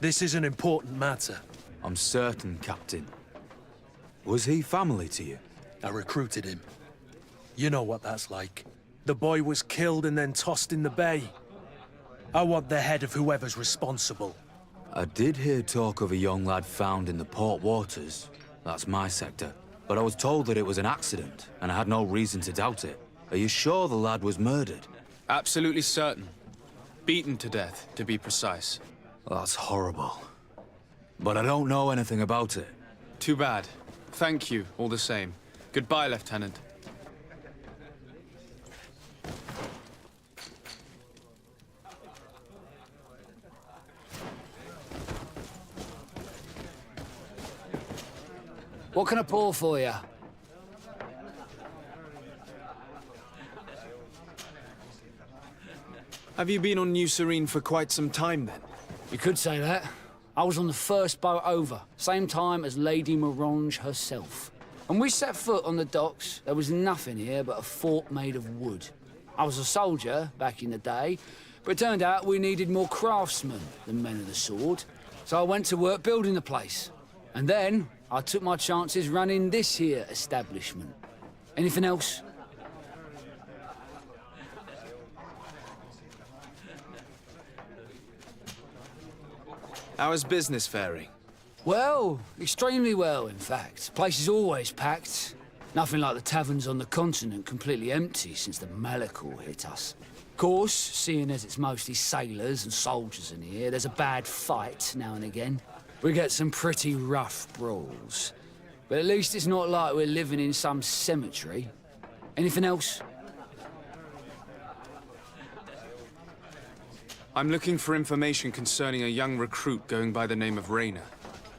Speaker 5: This is an important matter.
Speaker 11: I'm certain, Captain. Was he family to you?
Speaker 5: I recruited him. You know what that's like. The boy was killed and then tossed in the bay. I want the head of whoever's responsible.
Speaker 11: I did hear talk of a young lad found in the port waters. That's my sector. But I was told that it was an accident, and I had no reason to doubt it. Are you sure the lad was murdered?
Speaker 2: Absolutely certain. Beaten to death, to be precise.
Speaker 11: That's horrible. But I don't know anything about it.
Speaker 2: Too bad. Thank you, all the same. Goodbye, Lieutenant.
Speaker 8: What can I pour for you?
Speaker 2: Have you been on New Serene for quite some time, then?
Speaker 8: You could say that. I was on the first boat over, same time as Lady Morange herself. When we set foot on the docks, there was nothing here but a fort made of wood. I was a soldier back in the day, but it turned out we needed more craftsmen than men of the sword. So I went to work building the place. And then I took my chances running this here establishment. Anything else?
Speaker 2: How is business faring?
Speaker 8: Well, extremely well, in fact. Place is always packed. Nothing like the taverns on the continent completely empty since the Malachor hit us. Of course, seeing as it's mostly sailors and soldiers in here, there's a bad fight now and again. We get some pretty rough brawls. But at least it's not like we're living in some cemetery. Anything else?
Speaker 2: I'm looking for information concerning a young recruit going by the name of Raeins.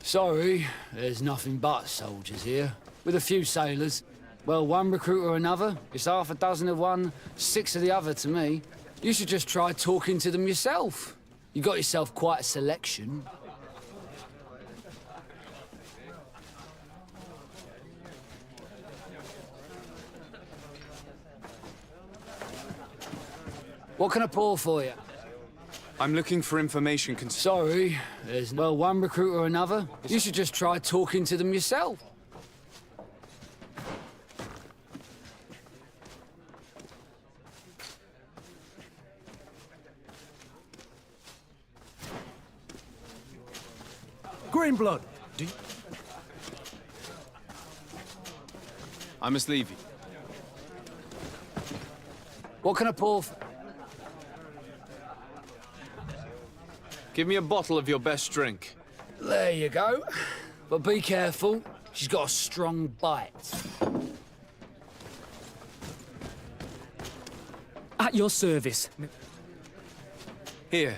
Speaker 8: Sorry, there's nothing but soldiers here. With a few sailors. Well, one recruit or another. It's half a dozen of one, 6 of the other to me. You should just try talking to them yourself. You got yourself quite a selection. What can I pour for you?
Speaker 2: I'm looking for information
Speaker 8: Sorry, there's well one recruit or another. You should just try talking to them yourself.
Speaker 5: Greenblood,
Speaker 2: I must leave you.
Speaker 8: What can I pour for?
Speaker 2: Give me a bottle of your best drink.
Speaker 8: There you go. But be careful. She's got a strong bite.
Speaker 16: At your service.
Speaker 2: Here.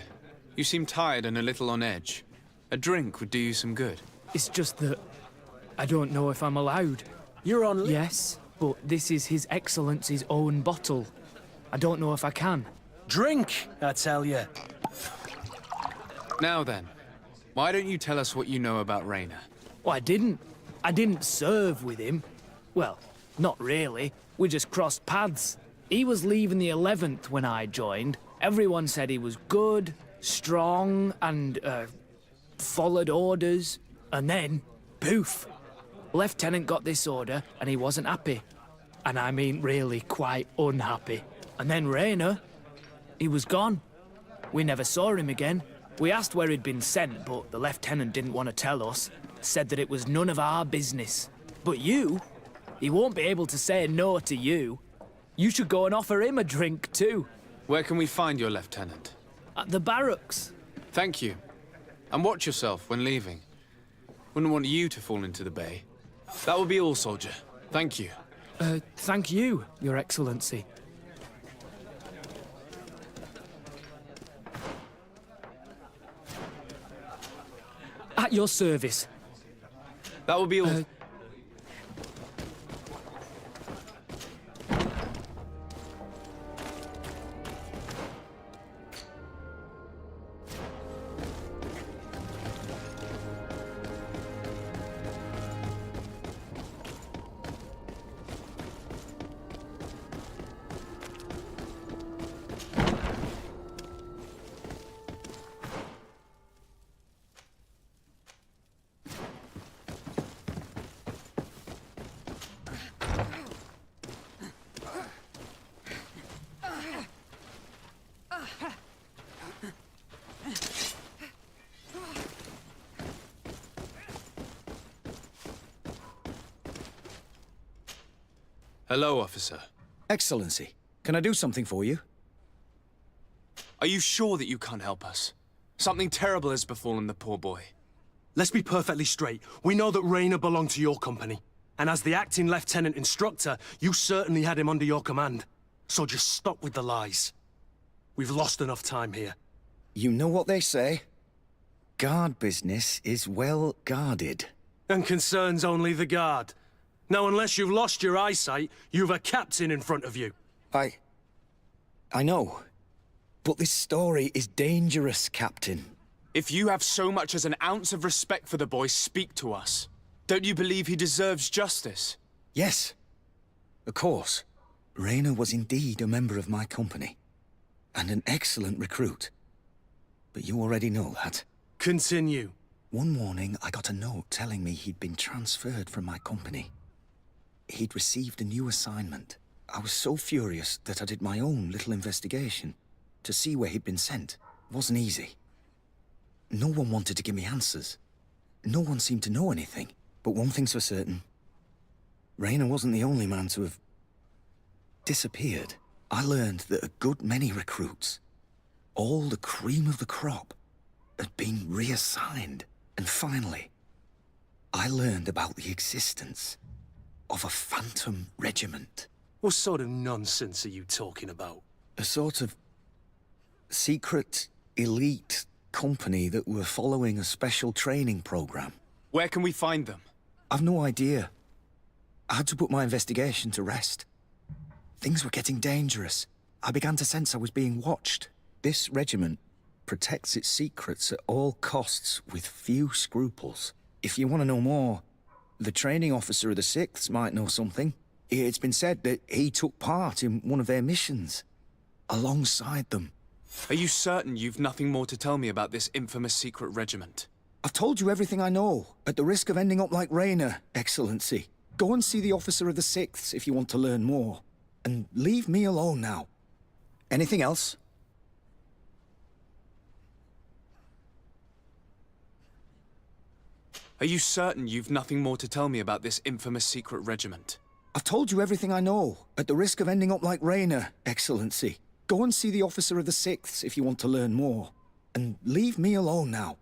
Speaker 2: You seem tired and a little on edge. A drink would do you some good.
Speaker 16: It's just that I don't know if I'm allowed.
Speaker 5: You're on...
Speaker 16: Yes, but this is His Excellency's own bottle. I don't know if I can.
Speaker 5: Drink, I tell you.
Speaker 2: Now then, why don't you tell us what you know about Raina?
Speaker 16: Well, I didn't serve with him. Well, not really. We just crossed paths. He was leaving the 11th when I joined. Everyone said he was good, strong, and, followed orders. And then, poof. Lieutenant got this order, and he wasn't happy. And I mean really quite unhappy. And then Raina, he was gone. We never saw him again. We asked where he'd been sent, but the lieutenant didn't want to tell us. Said that it was none of our business. But you, he won't be able to say no to you. You should go and offer him a drink too.
Speaker 2: Where can we find your lieutenant?
Speaker 16: At the barracks.
Speaker 2: Thank you. And watch yourself when leaving. Wouldn't want you to fall into the bay. That will be all, soldier. Thank you.
Speaker 16: Thank you, Your Excellency. At your service.
Speaker 2: That will be all. Hello, officer.
Speaker 18: Excellency, can I do something for you?
Speaker 2: Are you sure that you can't help us? Something terrible has befallen the poor boy.
Speaker 5: Let's be perfectly straight. We know that Raina belonged to your company. And as the acting lieutenant instructor, you certainly had him under your command. So just stop with the lies. We've lost enough time here.
Speaker 18: You know what they say? Guard business is well guarded.
Speaker 5: And concerns only the guard. Now, unless you've lost your eyesight, you've a captain in front of you.
Speaker 18: I know. But this story is dangerous, Captain.
Speaker 2: If you have so much as an ounce of respect for the boy, speak to us. Don't you believe he deserves justice?
Speaker 18: Yes. Of course. Raina was indeed a member of my company. And an excellent recruit. But you already know that.
Speaker 5: Continue.
Speaker 18: One morning, I got a note telling me he'd been transferred from my company. He'd received a new assignment. I was so furious that I did my own little investigation to see where he'd been sent. It wasn't easy. No one wanted to give me answers. No one seemed to know anything. But one thing's for certain. Raina wasn't the only man to have disappeared. I learned that a good many recruits, all the cream of the crop, had been reassigned. And finally, I learned about the existence of a phantom regiment.
Speaker 5: What sort of nonsense are you talking about?
Speaker 18: A sort of secret, elite company that were following a special training program.
Speaker 2: Where can we find them?
Speaker 18: I've no idea. I had to put my investigation to rest. Things were getting dangerous. I began to sense I was being watched. This regiment protects its secrets at all costs with few scruples. If you want to know more, the training officer of the 6th might know something. It's been said that he took part in one of their missions, alongside them.
Speaker 2: Are you certain you've nothing more to tell me about this infamous secret regiment?
Speaker 18: I've told you everything I know, at the risk of ending up like Raina, Excellency. Go and see the officer of the 6th if you want to learn more. And leave me alone now. Anything else?
Speaker 2: Are you certain you've nothing more to tell me about this infamous secret regiment?
Speaker 18: I've told you everything I know, at the risk of ending up like Raina, Excellency. Go and see the officer of the 6th if you want to learn more. And leave me alone now.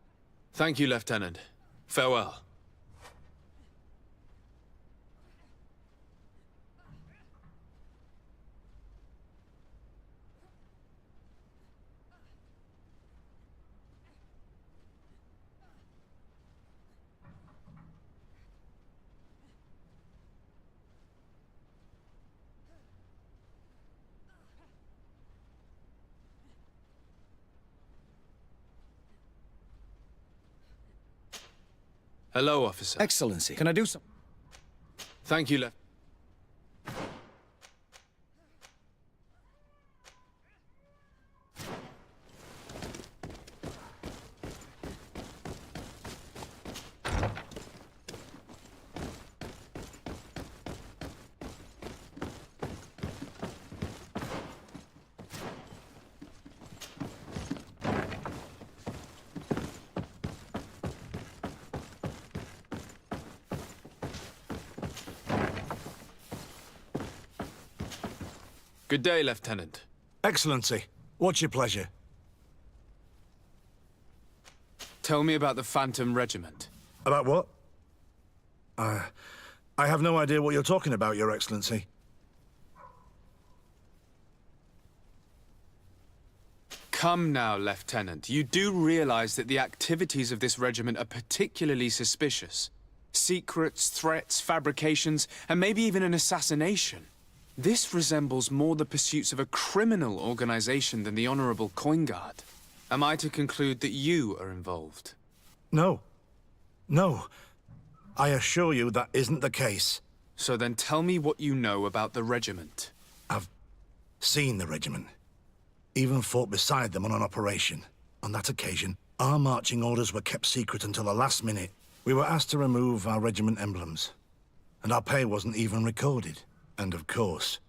Speaker 2: Thank you, Lieutenant. Farewell. Hello, officer.
Speaker 18: Excellency, can I do some?
Speaker 2: Thank you, Good day, Lieutenant.
Speaker 15: Excellency, what's your pleasure?
Speaker 2: Tell me about the Phantom Regiment.
Speaker 15: About what? I have no idea what you're talking about, Your Excellency.
Speaker 2: Come now, Lieutenant. You do realize that the activities of this regiment are particularly suspicious. Secrets, threats, fabrications, and maybe even an assassination. This resembles more the pursuits of a criminal organization than the Honorable Coin Guard. Am I to conclude that you are involved?
Speaker 15: No. No. I assure you that isn't the case.
Speaker 2: So then tell me what you know about the regiment.
Speaker 15: I've seen the regiment. Even fought beside them on an operation. On that occasion, our marching orders were kept secret until the last minute. We were asked to remove our regiment emblems. And our pay wasn't even recorded. And of course,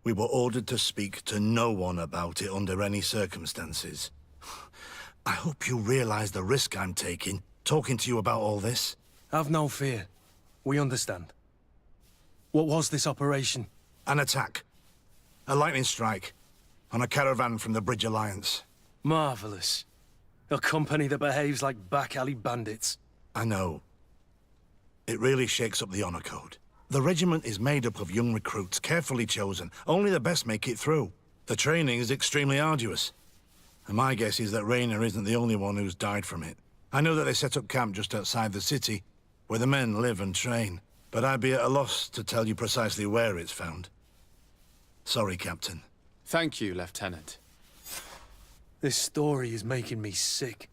Speaker 15: we were ordered to speak to no one about it under any circumstances. I hope you realize the risk I'm taking, talking to you about all this.
Speaker 5: Have no fear. We understand. What was this operation?
Speaker 15: An attack. A lightning strike. On a caravan from the Bridge Alliance.
Speaker 5: Marvelous. A company that behaves like back-alley bandits.
Speaker 15: I know. It really shakes up the honor code. The regiment is made up of young recruits, carefully chosen. Only the best make it through. The training is extremely arduous. And my guess is that Raeins isn't the only one who's died from it. I know that they set up camp just outside the city, where the men live and train. But I'd be at a loss to tell you precisely where it's found. Sorry, Captain.
Speaker 2: Thank you, Lieutenant.
Speaker 5: This story is making me sick.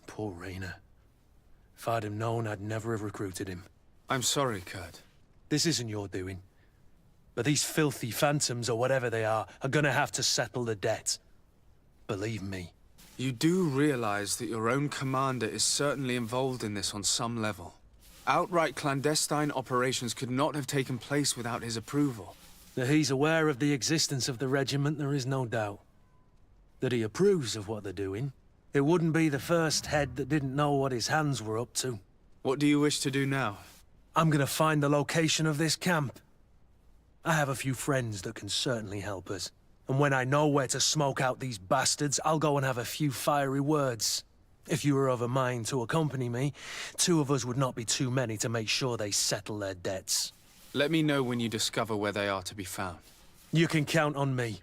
Speaker 5: Poor Raeins. If I'd have known, I'd never have recruited him.
Speaker 2: I'm sorry, Kurt.
Speaker 5: This isn't your doing. But these filthy phantoms, or whatever they are gonna have to settle the debt. Believe me.
Speaker 2: You do realize that your own commander is certainly involved in this on some level. Outright clandestine operations could not have taken place without his approval.
Speaker 5: That he's aware of the existence of the regiment, there is no doubt. That he approves of what they're doing. It wouldn't be the first head that didn't know what his hands were up to.
Speaker 2: What do you wish to do now?
Speaker 5: I'm gonna find the location of this camp. I have a few friends that can certainly help us. And when I know where to smoke out these bastards, I'll go and have a few fiery words. If you were of a mind to accompany me, 2 of us would not be too many to make sure they settle their debts.
Speaker 2: Let me know when you discover where they are to be found.
Speaker 5: You can count on me.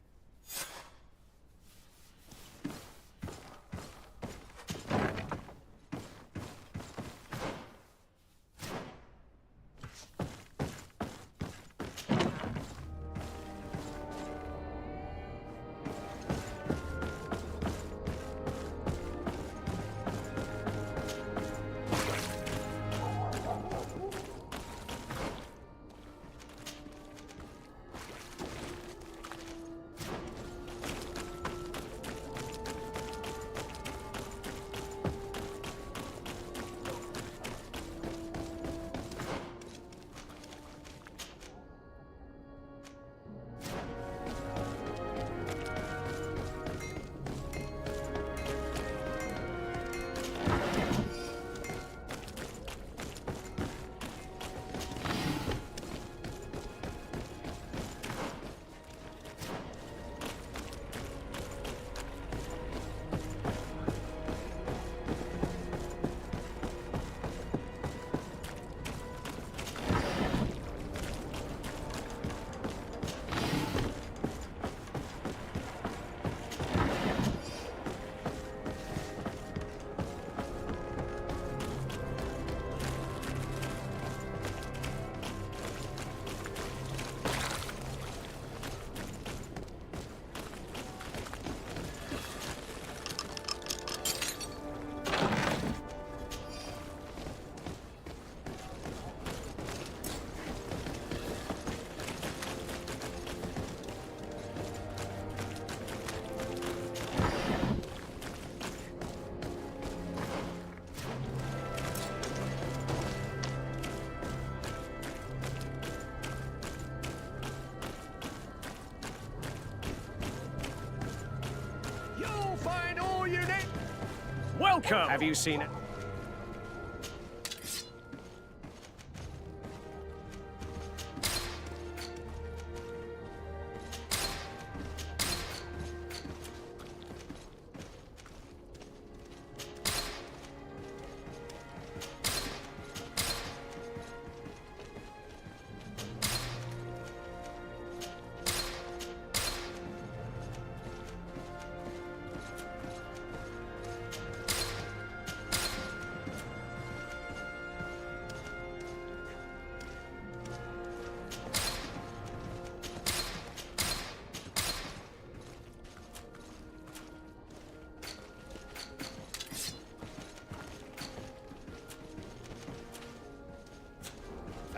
Speaker 1: Welcome! Have you seen it?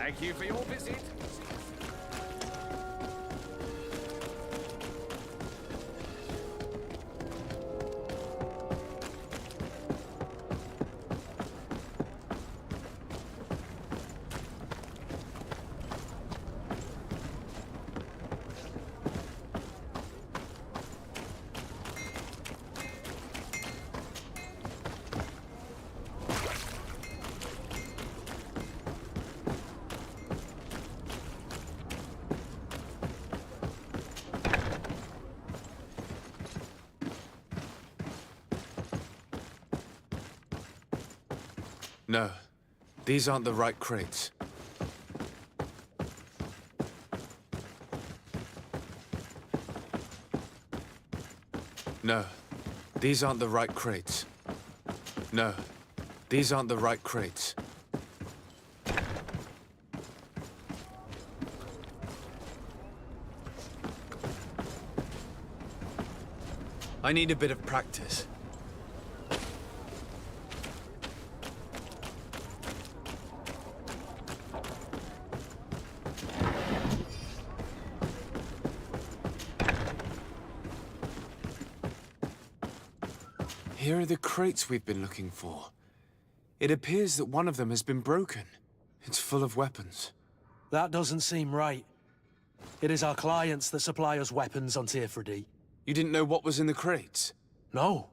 Speaker 1: Thank you for your visit.
Speaker 2: No, these aren't the right crates. No, these aren't the right crates. No, these aren't the right crates. I need a bit of practice. Here are the crates we've been looking for. It appears that one of them has been broken. It's full of weapons.
Speaker 5: That doesn't seem right. It is our clients that supply us weapons on Teer Fradee.
Speaker 2: You didn't know what was in the crates?
Speaker 5: No.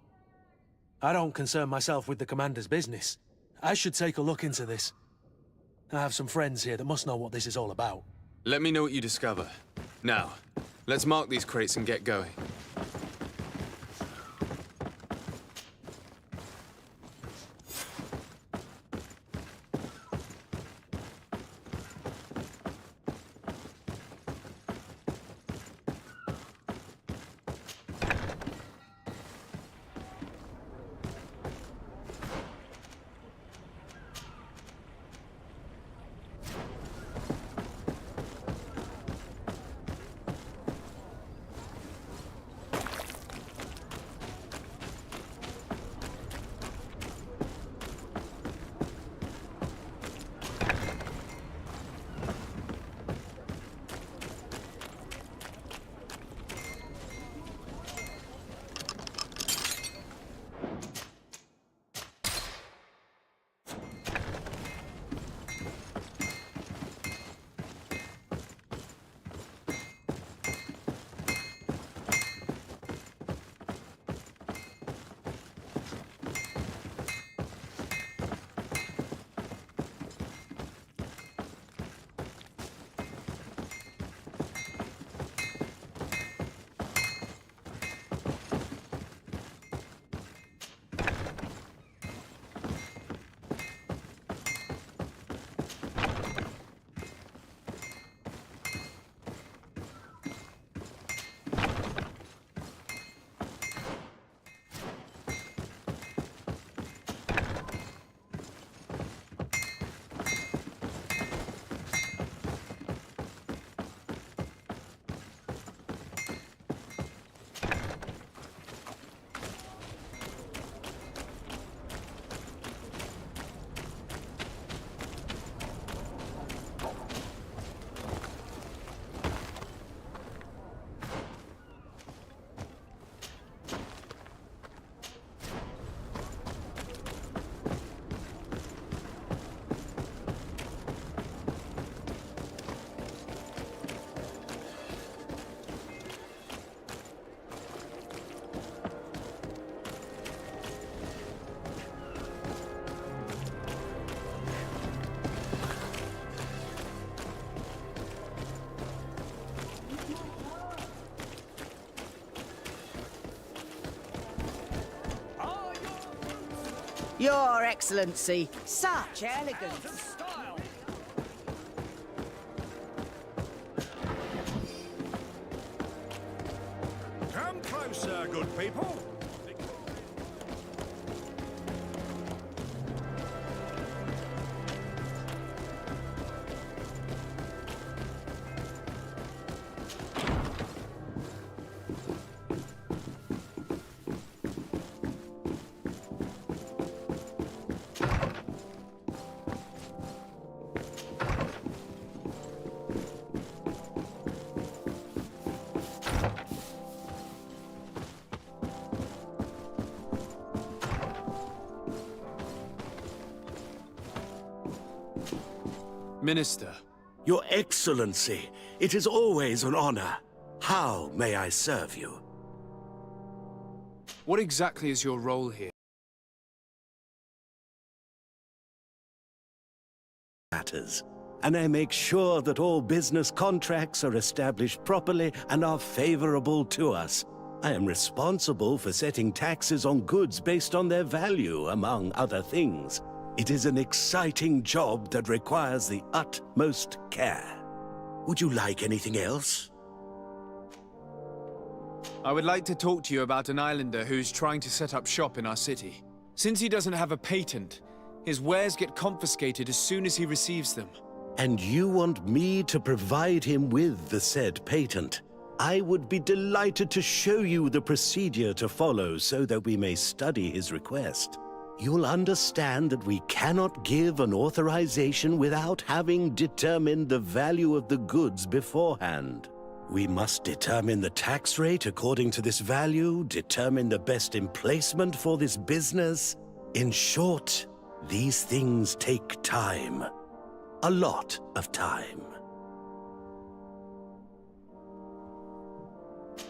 Speaker 5: I don't concern myself with the commander's business. I should take a look into this. I have some friends here that must know what this is all about.
Speaker 2: Let me know what you discover. Now, let's mark these crates and get going.
Speaker 17: Your Excellency, such elegance.
Speaker 15: Come closer, good people.
Speaker 2: Minister.
Speaker 19: Your Excellency, it is always an honor. How may I serve you?
Speaker 2: What exactly is your role here?
Speaker 19: Matters, and I make sure that all business contracts are established properly and are favorable to us. I am responsible for setting taxes on goods based on their value, among other things. It is an exciting job that requires the utmost care. Would you like anything else?
Speaker 2: I would like to talk to you about an islander who's trying to set up shop in our city. Since he doesn't have a patent, his wares get confiscated as soon as he receives them.
Speaker 19: And you want me to provide him with the said patent? I would be delighted to show you the procedure to follow so that we may study his request. You'll understand that we cannot give an authorization without having determined the value of the goods beforehand. We must determine the tax rate according to this value, determine the best emplacement for this business. In short, these things take time. A lot of time.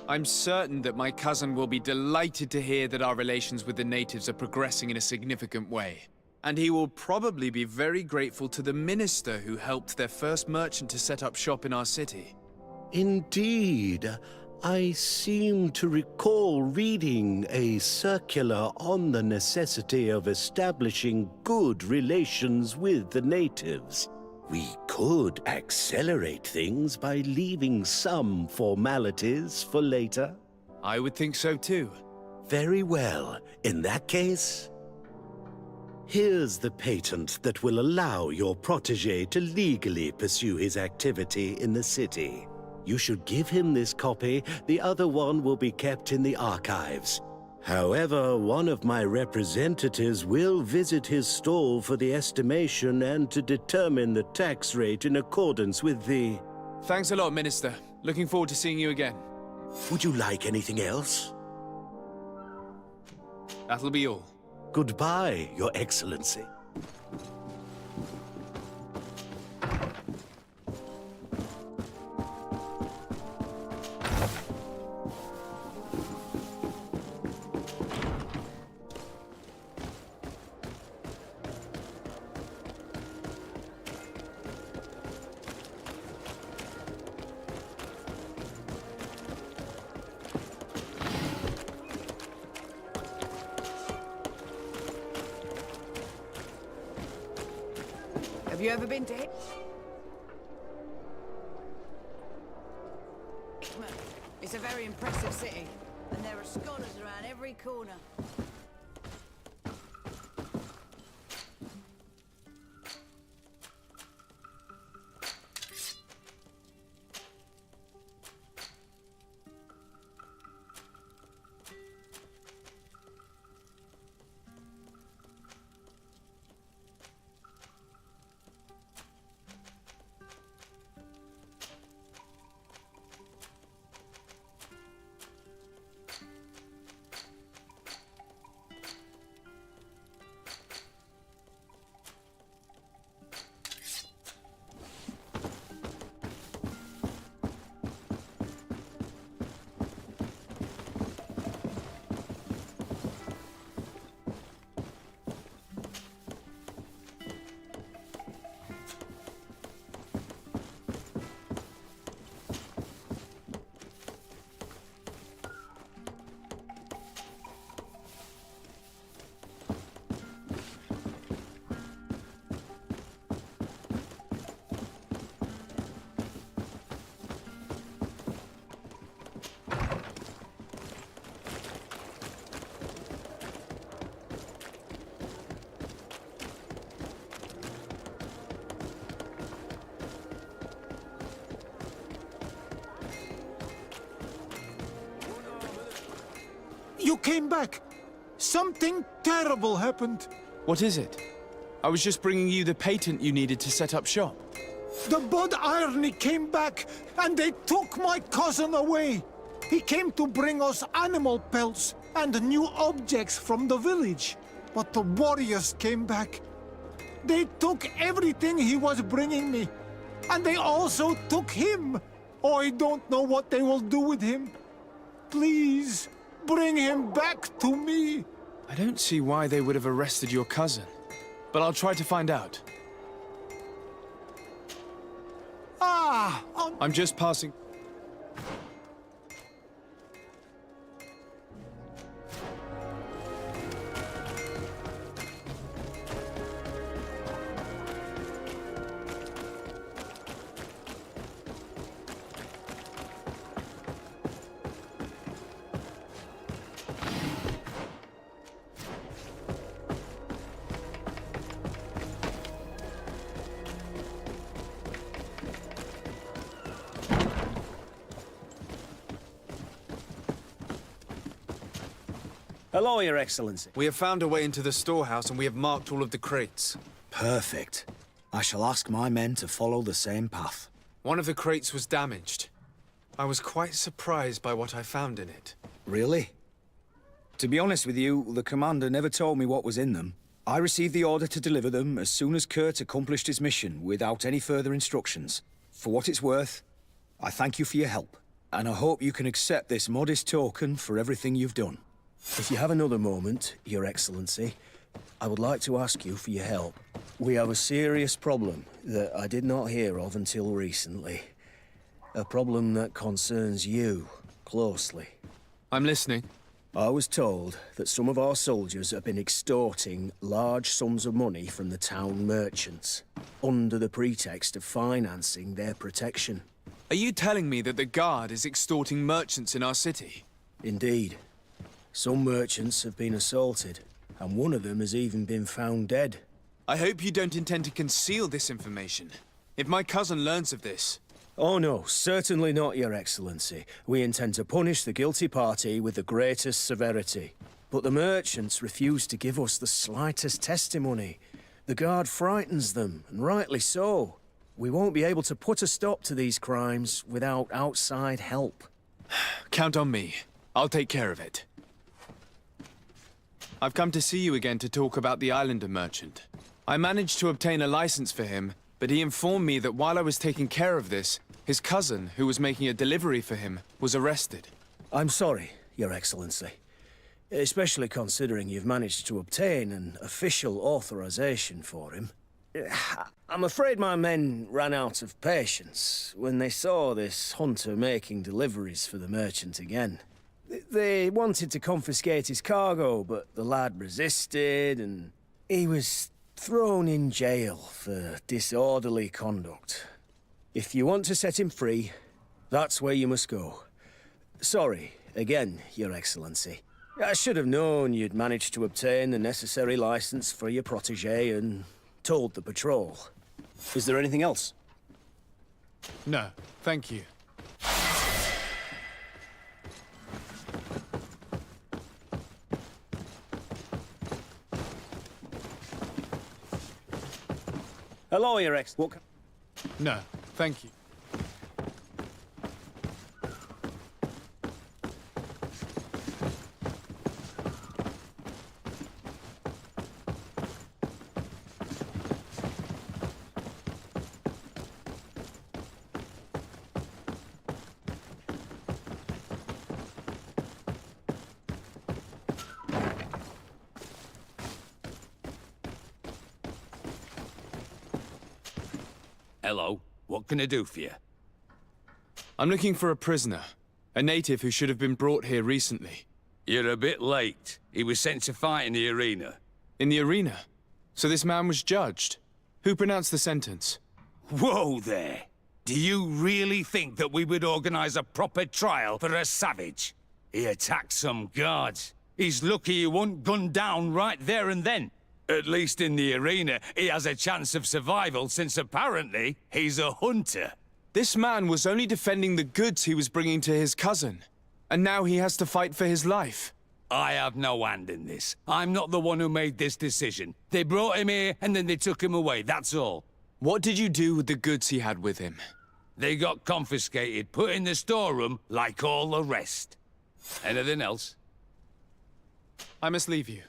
Speaker 2: I'm certain that my cousin will be delighted to hear that our relations with the natives are progressing in a significant way. And he will probably be very grateful to the minister who helped their first merchant to set up shop in our city.
Speaker 19: Indeed. I seem to recall reading a circular on the necessity of establishing good relations with the natives. We could accelerate things by leaving some formalities for later.
Speaker 2: I would think so too.
Speaker 19: Very well. In that case, here's the patent that will allow your protégé to legally pursue his activity in the city. You should give him this copy. The other one will be kept in the archives. However, one of my representatives will visit his stall for the estimation and to determine the tax rate in accordance with the...
Speaker 2: Thanks a lot, Minister. Looking forward to seeing you again.
Speaker 19: Would you like anything else?
Speaker 2: That'll be all.
Speaker 19: Goodbye, Your Excellency.
Speaker 17: Have you ever been to It's a very impressive city, and there are scholars around every corner.
Speaker 3: You came back. Something terrible happened.
Speaker 2: What is it? I was just bringing you the patent you needed to set up shop.
Speaker 3: The Bod Irony came back, and they took my cousin away. He came to bring us animal pelts and new objects from the village. But the warriors came back. They took everything he was bringing me. And they also took him. Oh, I don't know what they will do with him. Please, bring him back to me.
Speaker 2: I don't see why they would have arrested your cousin. But I'll try to find out. I'm just passing...
Speaker 4: Hello, Your Excellency.
Speaker 2: We have found a way into the storehouse and we have marked all of the crates.
Speaker 18: Perfect. I shall ask my men to follow the same path.
Speaker 2: One of the crates was damaged. I was quite surprised by what I found in it.
Speaker 18: Really? To be honest with you, the commander never told me what was in them. I received the order to deliver them as soon as Kurt accomplished his mission without any further instructions. For what it's worth, I thank you for your help, and I hope you can accept this modest token for everything you've done.
Speaker 4: If you have another moment, Your Excellency, I would like to ask you for your help. We have a serious problem that I did not hear of until recently. A problem that concerns you closely.
Speaker 2: I'm listening.
Speaker 4: I was told that some of our soldiers have been extorting large sums of money from the town merchants, under the pretext of financing their protection.
Speaker 2: Are you telling me that the Guard is extorting merchants in our city?
Speaker 4: Indeed. Some merchants have been assaulted, and one of them has even been found dead.
Speaker 2: I hope you don't intend to conceal this information. If my cousin learns of this...
Speaker 4: Oh no, certainly not, Your Excellency. We intend to punish the guilty party with the greatest severity. But the merchants refuse to give us the slightest testimony. The Guard frightens them, and rightly so. We won't be able to put a stop to these crimes without outside help.
Speaker 2: Count on me. I'll take care of it. I've come to see you again to talk about the Islander merchant. I managed to obtain a license for him, but he informed me that while I was taking care of this, his cousin, who was making a delivery for him, was arrested.
Speaker 4: I'm sorry, Your Excellency. Especially considering you've managed to obtain an official authorization for him. I'm afraid my men ran out of patience when they saw this hunter making deliveries for the merchant again. They wanted to confiscate his cargo, but the lad resisted, and he was thrown in jail for disorderly conduct. If you want to set him free, that's where you must go. Sorry, again, Your Excellency. I should have known you'd managed to obtain the necessary license for your protégé and told the patrol. Is there anything else?
Speaker 2: No, thank you.
Speaker 4: Hello, Your Ex. What?
Speaker 2: No, thank you.
Speaker 14: Hello. What can I do for you?
Speaker 2: I'm looking for a prisoner. A native who should have been brought here recently.
Speaker 14: You're a bit late. He was sent to fight in the arena.
Speaker 2: In the arena? So this man was judged? Who pronounced the sentence?
Speaker 14: Whoa there! Do you really think that we would organize a proper trial for a savage? He attacked some guards. He's lucky he wasn't gunned down right there and then. At least in the arena, he has a chance of survival since apparently he's a hunter.
Speaker 2: This man was only defending the goods he was bringing to his cousin. And now he has to fight for his life.
Speaker 14: I have no hand in this. I'm not the one who made this decision. They brought him here, and then they took him away, that's all.
Speaker 2: What did you do with the goods he had with him?
Speaker 14: They got confiscated, put in the storeroom, like all the rest. Anything else?
Speaker 2: I must leave you.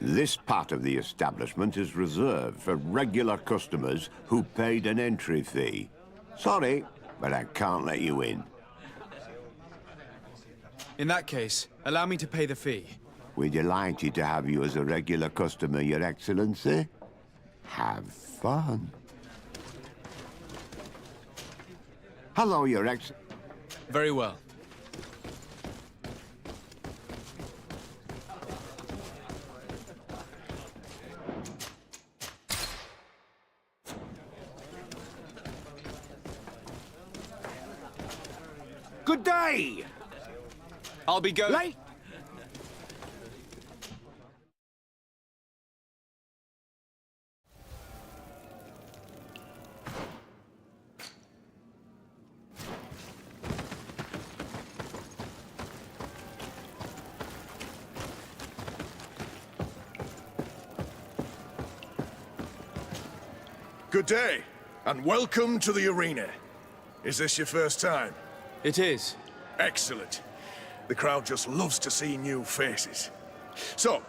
Speaker 9: This part of the establishment is reserved for regular customers who paid an entry fee. Sorry, but I can't let you in.
Speaker 2: In that case, allow me to pay the fee.
Speaker 9: We're delighted to have you as a regular customer, Your Excellency. Have fun. Hello, Your Ex...
Speaker 2: Very well.
Speaker 4: Good day!
Speaker 2: I'll be going...
Speaker 4: Late!
Speaker 15: Good day, and welcome to the arena. Is this your first time?
Speaker 2: It is.
Speaker 15: Excellent. The crowd just loves to see new faces. So,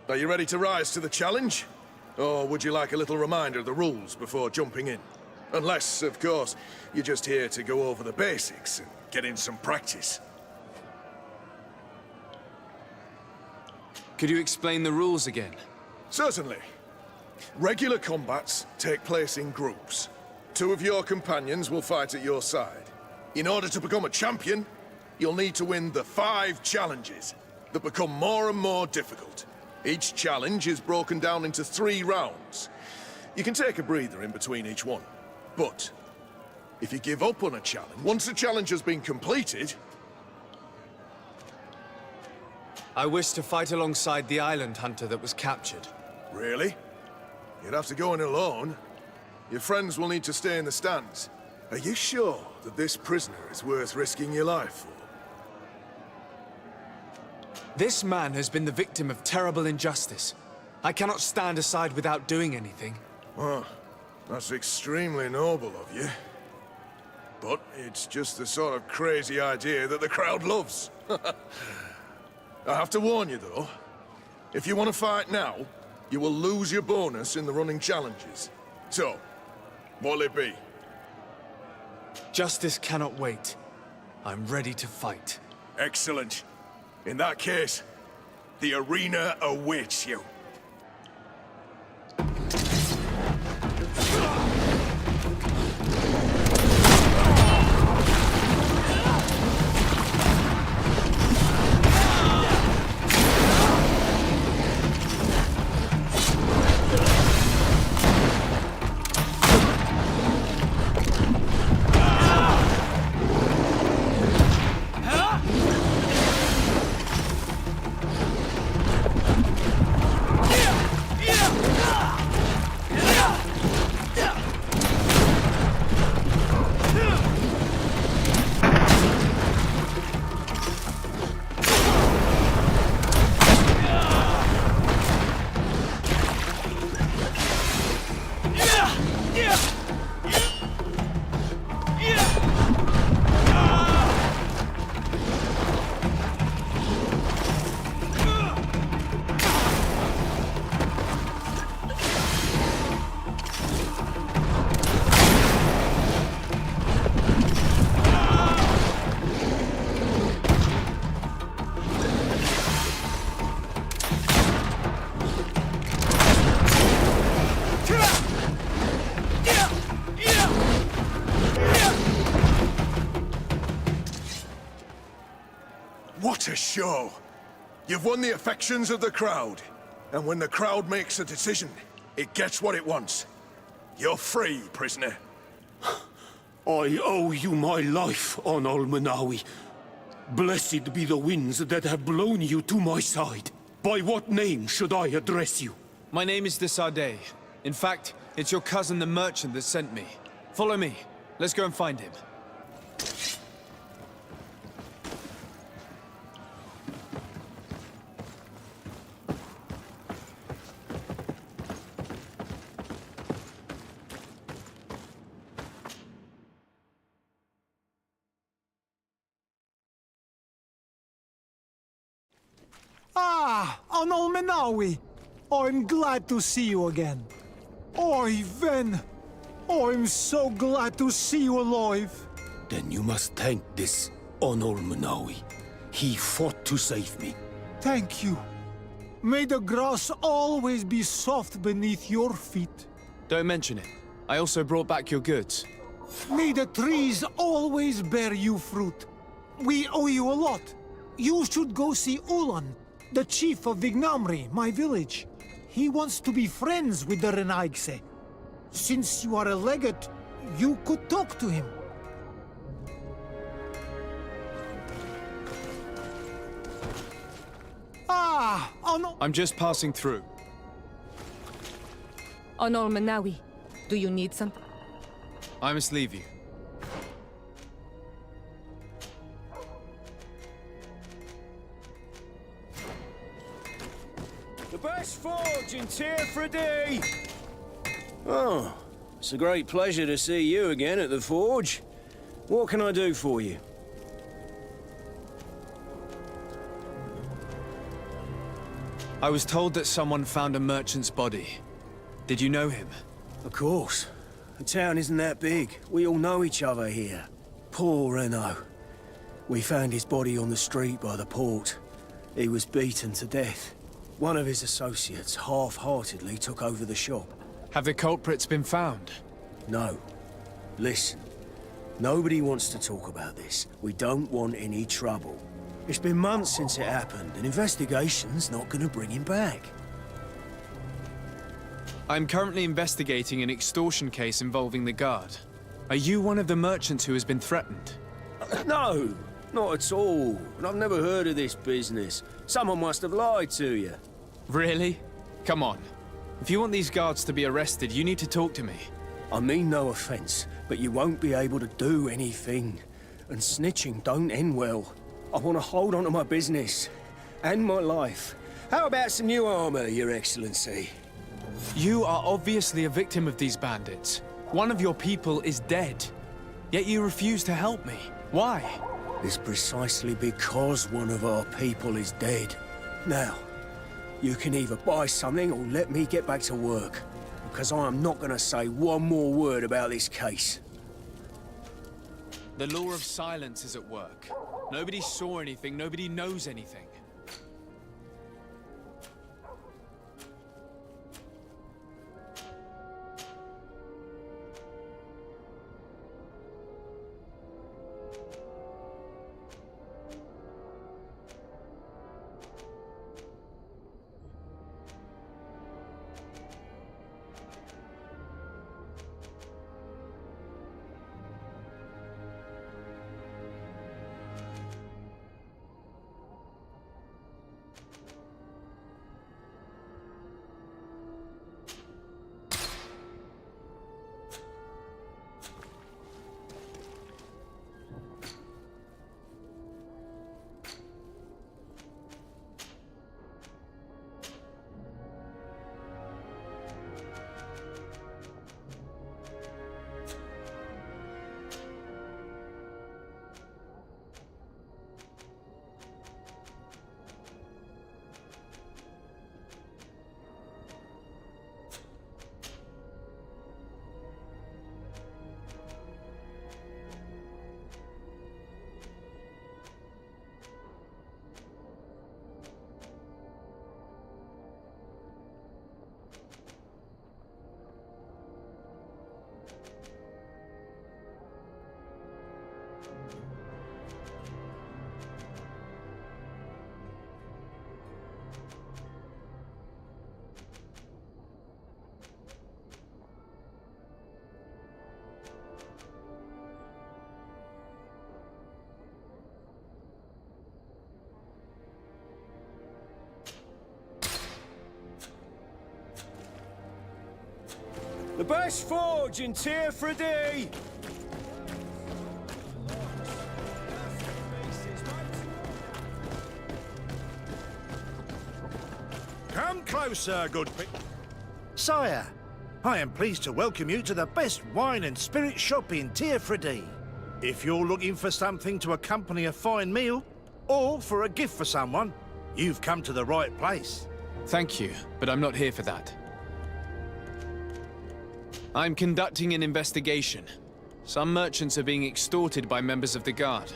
Speaker 15: are you ready to rise to the challenge? Or would you like a little reminder of the rules before jumping in? Unless, of course, you're just here to go over the basics and get in some practice.
Speaker 2: Could you explain the rules again?
Speaker 15: Certainly. Regular combats take place in groups. 2 of your companions will fight at your side. In order to become a champion, you'll need to win the 5 challenges that become more and more difficult. Each challenge is broken down into 3 rounds. You can take a breather in between each one. But if you give up on a challenge, once the challenge has been completed...
Speaker 2: I wish to fight alongside the island hunter that was captured.
Speaker 15: Really? You'd have to go in alone. Your friends will need to stay in the stands. Are you sure that this prisoner is worth risking your life for?
Speaker 2: This man has been the victim of terrible injustice. I cannot stand aside without doing anything.
Speaker 15: Well, that's extremely noble of you. But it's just the sort of crazy idea that the crowd loves. I have to warn you, though. If you want to fight now, you will lose your bonus in the running challenges. So, what'll it be?
Speaker 2: Justice cannot wait. I'm ready to fight.
Speaker 15: Excellent. In that case, the arena awaits you.
Speaker 20: What a show! You've won the affections of the crowd. And when the crowd makes a decision, it gets what it wants. You're free, prisoner.
Speaker 21: I owe you my life, on Almanawi. Blessed be the winds that have blown you to my side. By what name should I address you?
Speaker 2: My name is Fradee. In fact, it's your cousin the merchant that sent me. Follow me. Let's go and find him.
Speaker 3: Ah, Almanawi! I'm glad to see you again. Oi, Ven! I'm so glad to see you alive.
Speaker 21: Then you must thank this Almanawi. He fought to save me.
Speaker 3: Thank you. May the grass always be soft beneath your feet.
Speaker 2: Don't mention it. I also brought back your goods.
Speaker 3: May the trees always bear you fruit. We owe you a lot. You should go see Ulan, the chief of Vignamri, my village. He wants to be friends with the Raeins. Since you are a legate, you could talk to him. Ah,
Speaker 2: I'm just passing through.
Speaker 6: On Almanawi, do you need some?
Speaker 2: I must leave you.
Speaker 4: The best forge in Teer, Fradee! Oh, it's a great pleasure to see you again at the forge. What can I do for you?
Speaker 2: I was told that someone found a merchant's body. Did you know him?
Speaker 4: Of course. The town isn't that big. We all know each other here. Poor Renault. We found his body on the street by the port. He was beaten to death. One of his associates half-heartedly took over the shop.
Speaker 2: Have the culprits been found?
Speaker 4: No. Listen. Nobody wants to talk about this. We don't want any trouble. It's been months since it happened. An investigation's not going to bring him back.
Speaker 2: I'm currently investigating an extortion case involving the guard. Are you one of the merchants who has been threatened?
Speaker 4: No, not at all. And I've never heard of this business. Someone must have lied to you.
Speaker 2: Really? Come on. If you want these guards to be arrested, you need to talk to me.
Speaker 4: I mean no offense, but you won't be able to do anything. And snitching don't end well. I want to hold on to my business. And my life. How about some new armor, Your Excellency?
Speaker 2: You are obviously a victim of these bandits. One of your people is dead. Yet you refuse to help me. Why?
Speaker 4: It's precisely because one of our people is dead. Now, you can either buy something or let me get back to work. Because I am not going to say one more word about this case.
Speaker 2: The law of silence is at work. Nobody saw anything, nobody knows anything.
Speaker 4: The best forge in Teer, Fradee!
Speaker 7: Come closer, Sire, I am pleased to welcome you to the best wine and spirit shop in Teer, Fradee. If you're looking for something to accompany a fine meal, or for a gift for someone, you've come to the right place.
Speaker 2: Thank you, but I'm not here for that. I'm conducting an investigation. Some merchants are being extorted by members of the Guard.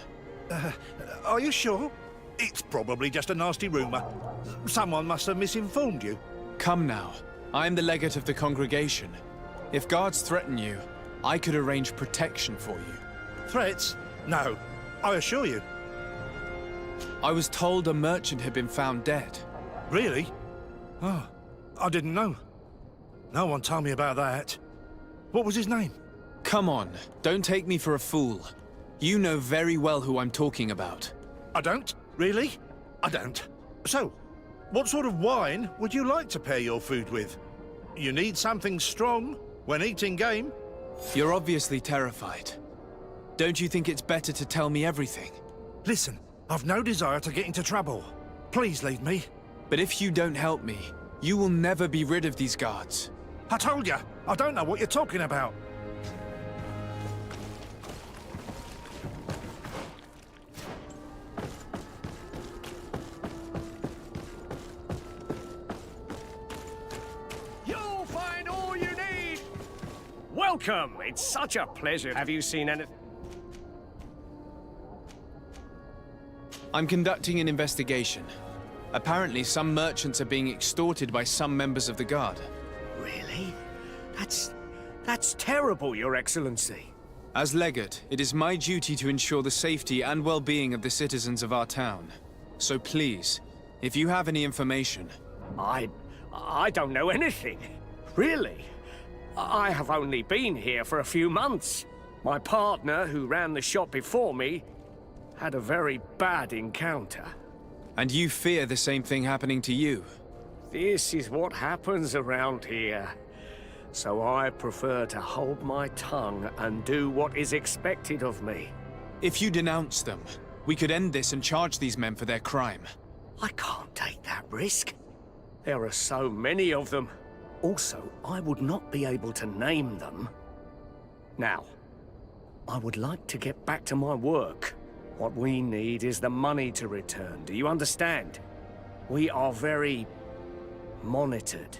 Speaker 7: Are you sure? It's probably just a nasty rumor. Someone must have misinformed you.
Speaker 2: Come now. I'm the legate of the congregation. If guards threaten you, I could arrange protection for you.
Speaker 7: Threats? No, I assure you.
Speaker 2: I was told a merchant had been found dead.
Speaker 7: Really? Oh, I didn't know. No one told me about that. What was his name?
Speaker 2: Come on, don't take me for a fool. You know very well who I'm talking about.
Speaker 7: I don't? Really? I don't. So, what sort of wine would you like to pair your food with? You need something strong when eating game?
Speaker 2: You're obviously terrified. Don't you think it's better to tell me everything?
Speaker 7: Listen, I've no desire to get into trouble. Please leave me.
Speaker 2: But if you don't help me, you will never be rid of these guards.
Speaker 7: I told you, I don't know what you're talking about.
Speaker 1: You'll find all you need! Welcome! It's such a pleasure. Have you seen anything?
Speaker 2: I'm conducting an investigation. Apparently, some merchants are being extorted by some members of the Guard.
Speaker 1: Really? That's terrible, Your Excellency.
Speaker 2: As legate, it is my duty to ensure the safety and well-being of the citizens of our town. So please, if you have any information...
Speaker 1: I don't know anything. Really. I have only been here for a few months. My partner, who ran the shop before me, had a very bad encounter.
Speaker 2: And you fear the same thing happening to you?
Speaker 1: This is what happens around here. So I prefer to hold my tongue and do what is expected of me.
Speaker 2: If you denounce them, we could end this and charge these men for their crime.
Speaker 1: I can't take that risk. There are so many of them. Also, I would not be able to name them. Now, I would like to get back to my work. What we need is the money to return. Do you understand? We are very monitored.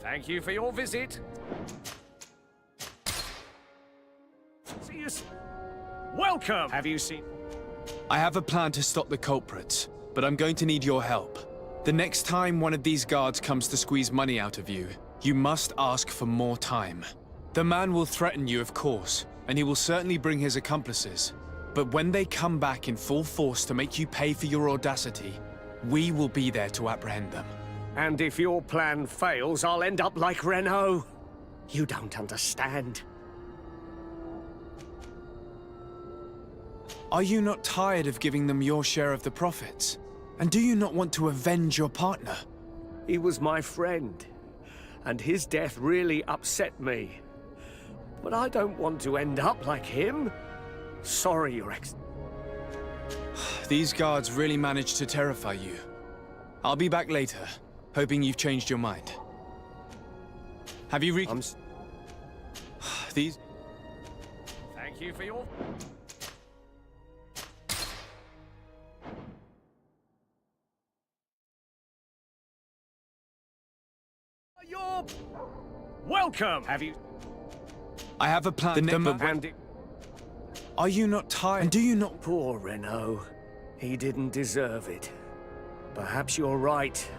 Speaker 1: Thank you for your visit. See you. Welcome! Have you seen...
Speaker 2: I have a plan to stop the culprits, but I'm going to need your help. The next time one of these guards comes to squeeze money out of you, you must ask for more time. The man will threaten you, of course, and he will certainly bring his accomplices. But when they come back in full force to make you pay for your audacity, we will be there to apprehend them.
Speaker 1: And if your plan fails, I'll end up like Renault. You don't understand.
Speaker 2: Are you not tired of giving them your share of the profits? And do you not want to avenge your partner?
Speaker 1: He was my friend, and his death really upset me. But I don't want to end up like him. Sorry, Your Excellency.
Speaker 2: These guards really managed to terrify you. I'll be back later, hoping you've changed your mind. Have you These...
Speaker 1: Thank you for your... You're... welcome! Have you...
Speaker 2: I have a plan. Are you not tired? And do you not...
Speaker 1: Poor Renault. He didn't deserve it. Perhaps you're right,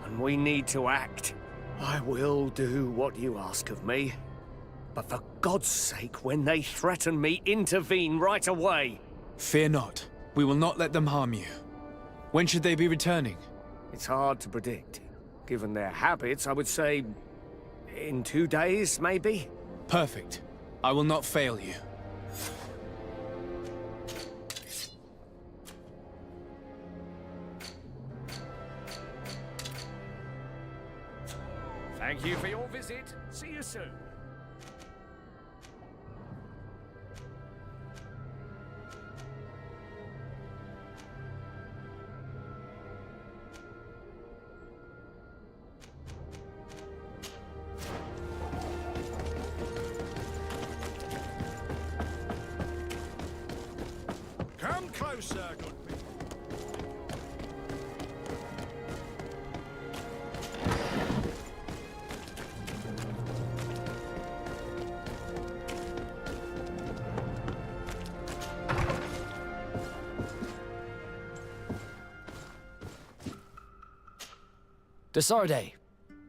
Speaker 1: and we need to act. I will do what you ask of me. But for God's sake, when they threaten me, intervene right away.
Speaker 2: Fear not. We will not let them harm you. When should they be returning?
Speaker 1: It's hard to predict. Given their habits, I would say... in 2 days, maybe?
Speaker 2: Perfect. I will not fail you.
Speaker 1: Thank you for your visit. See you soon.
Speaker 7: Come closer, good people.
Speaker 8: Desarde,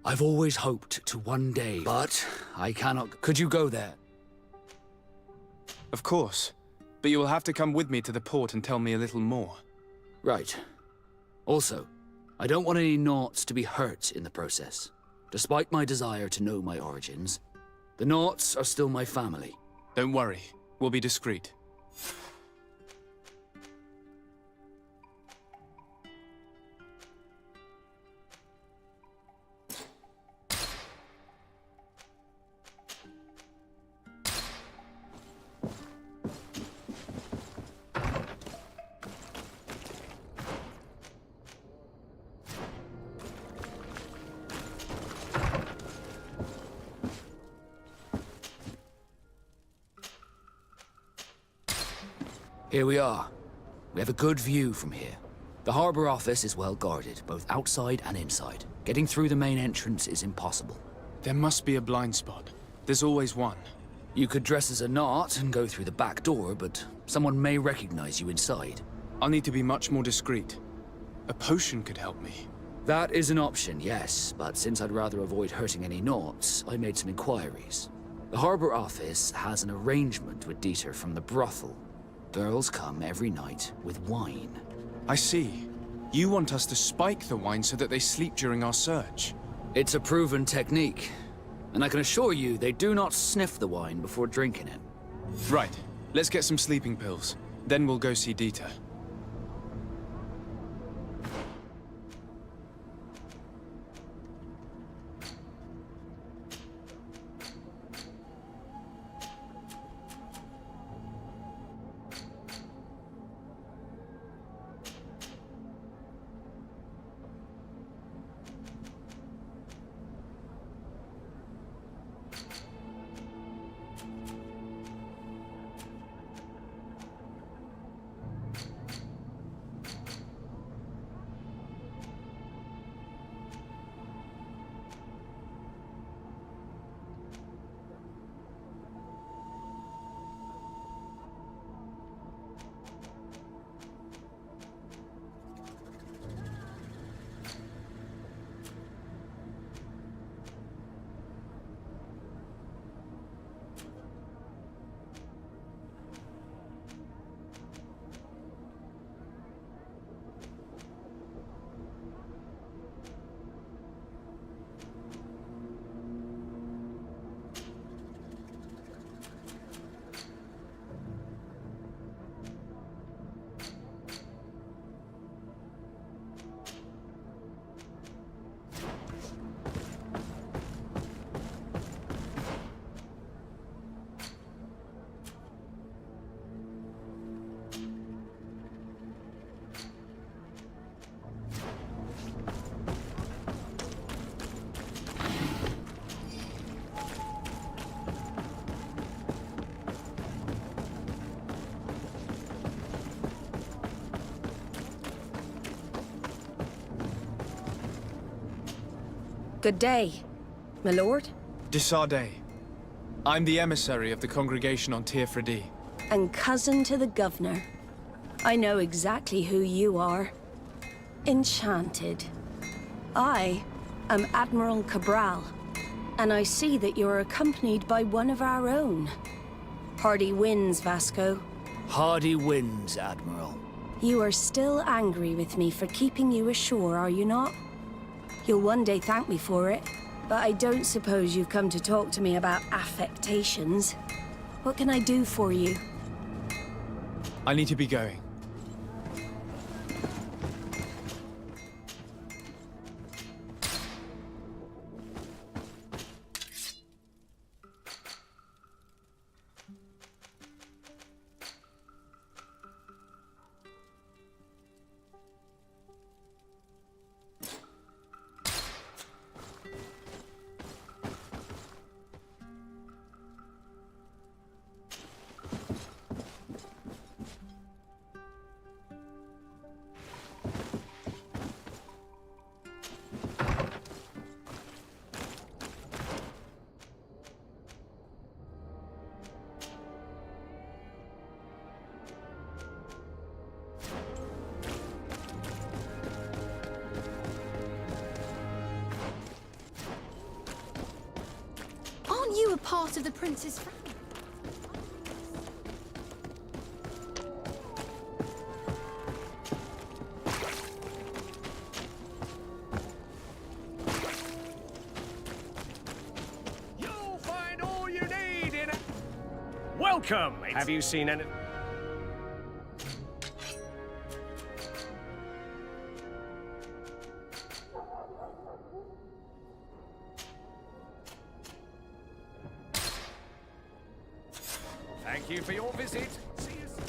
Speaker 8: I've always hoped to one day, but I cannot... Could you go there?
Speaker 2: Of course. But you will have to come with me to the port and tell me a little more.
Speaker 8: Right. Also, I don't want any Naughts to be hurt in the process. Despite my desire to know my origins, the Naughts are still my family.
Speaker 2: Don't worry. We'll be discreet.
Speaker 8: Here we are. We have a good view from here. The harbor office is well guarded, both outside and inside. Getting through the main entrance is impossible.
Speaker 2: There must be a blind spot. There's always one.
Speaker 8: You could dress as a Naut and go through the back door, but someone may recognize you inside.
Speaker 2: I'll need to be much more discreet. A potion could help me.
Speaker 8: That is an option, yes, but since I'd rather avoid hurting any Naughts, I made some inquiries. The harbor office has an arrangement with Teer from the brothel. Girls come every night with wine.
Speaker 2: I see. You want us to spike the wine so that they sleep during our search.
Speaker 8: It's a proven technique. And I can assure you, they do not sniff the wine before drinking it.
Speaker 2: Right. Let's get some sleeping pills. Then we'll go see Teer.
Speaker 13: Good day, my lord.
Speaker 2: de Sardet. I'm the emissary of the congregation on Teer Fradee.
Speaker 13: And cousin to the governor. I know exactly who you are. Enchanted. I am Admiral Cabral, and I see that you're accompanied by one of our own. Hardy wins, Vasco.
Speaker 8: Hardy wins, Admiral.
Speaker 13: You are still angry with me for keeping you ashore, are you not? You'll one day thank me for it, but I don't suppose you've come to talk to me about affectations. What can I do for you?
Speaker 2: I need to be going.
Speaker 22: Aren't you a part of the Prince's family?
Speaker 1: You'll find all you need in a... Welcome! Have you seen any... Thank you for your visit. See you soon.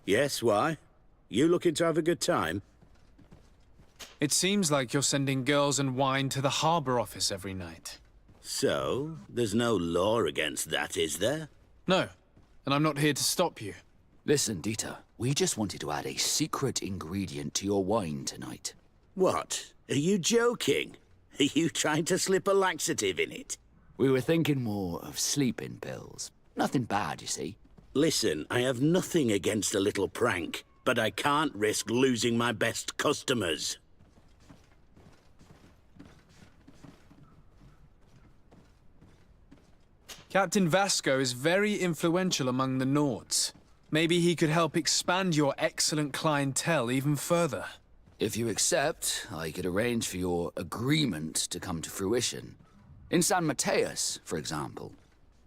Speaker 23: Yes, why? You looking to have a good time?
Speaker 2: It seems like you're sending girls and wine to the harbor office every night.
Speaker 23: So, there's no law against that, is there?
Speaker 2: No, and I'm not here to stop you.
Speaker 8: Listen, Dieter, we just wanted to add a secret ingredient to your wine tonight.
Speaker 23: What? Are you joking? Are you trying to slip a laxative in it?
Speaker 8: We were thinking more of sleeping pills. Nothing bad, you see.
Speaker 23: Listen, I have nothing against a little prank, but I can't risk losing my best customers.
Speaker 2: Captain Vasco is very influential among the Nords. Maybe he could help expand your excellent clientele even further.
Speaker 8: If you accept, I could arrange for your agreement to come to fruition. In San Mateus, for example.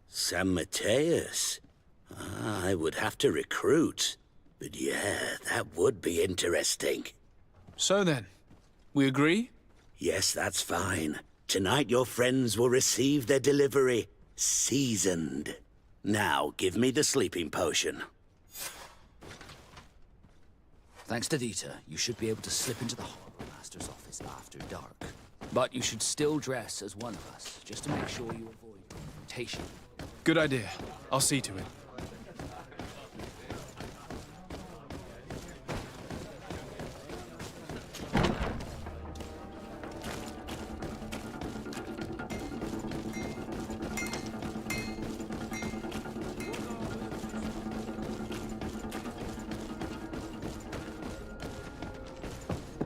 Speaker 23: San Mateus? I would have to recruit. But yeah, that would be interesting.
Speaker 2: So then, we agree?
Speaker 23: Yes, that's fine. Tonight your friends will receive their delivery. Seasoned. Now, give me the sleeping potion.
Speaker 8: Thanks to Dieter, you should be able to slip into the Harbor Master's office after dark. But you should still dress as one of us, just to make sure you avoid confrontation.
Speaker 2: Good idea. I'll see to it.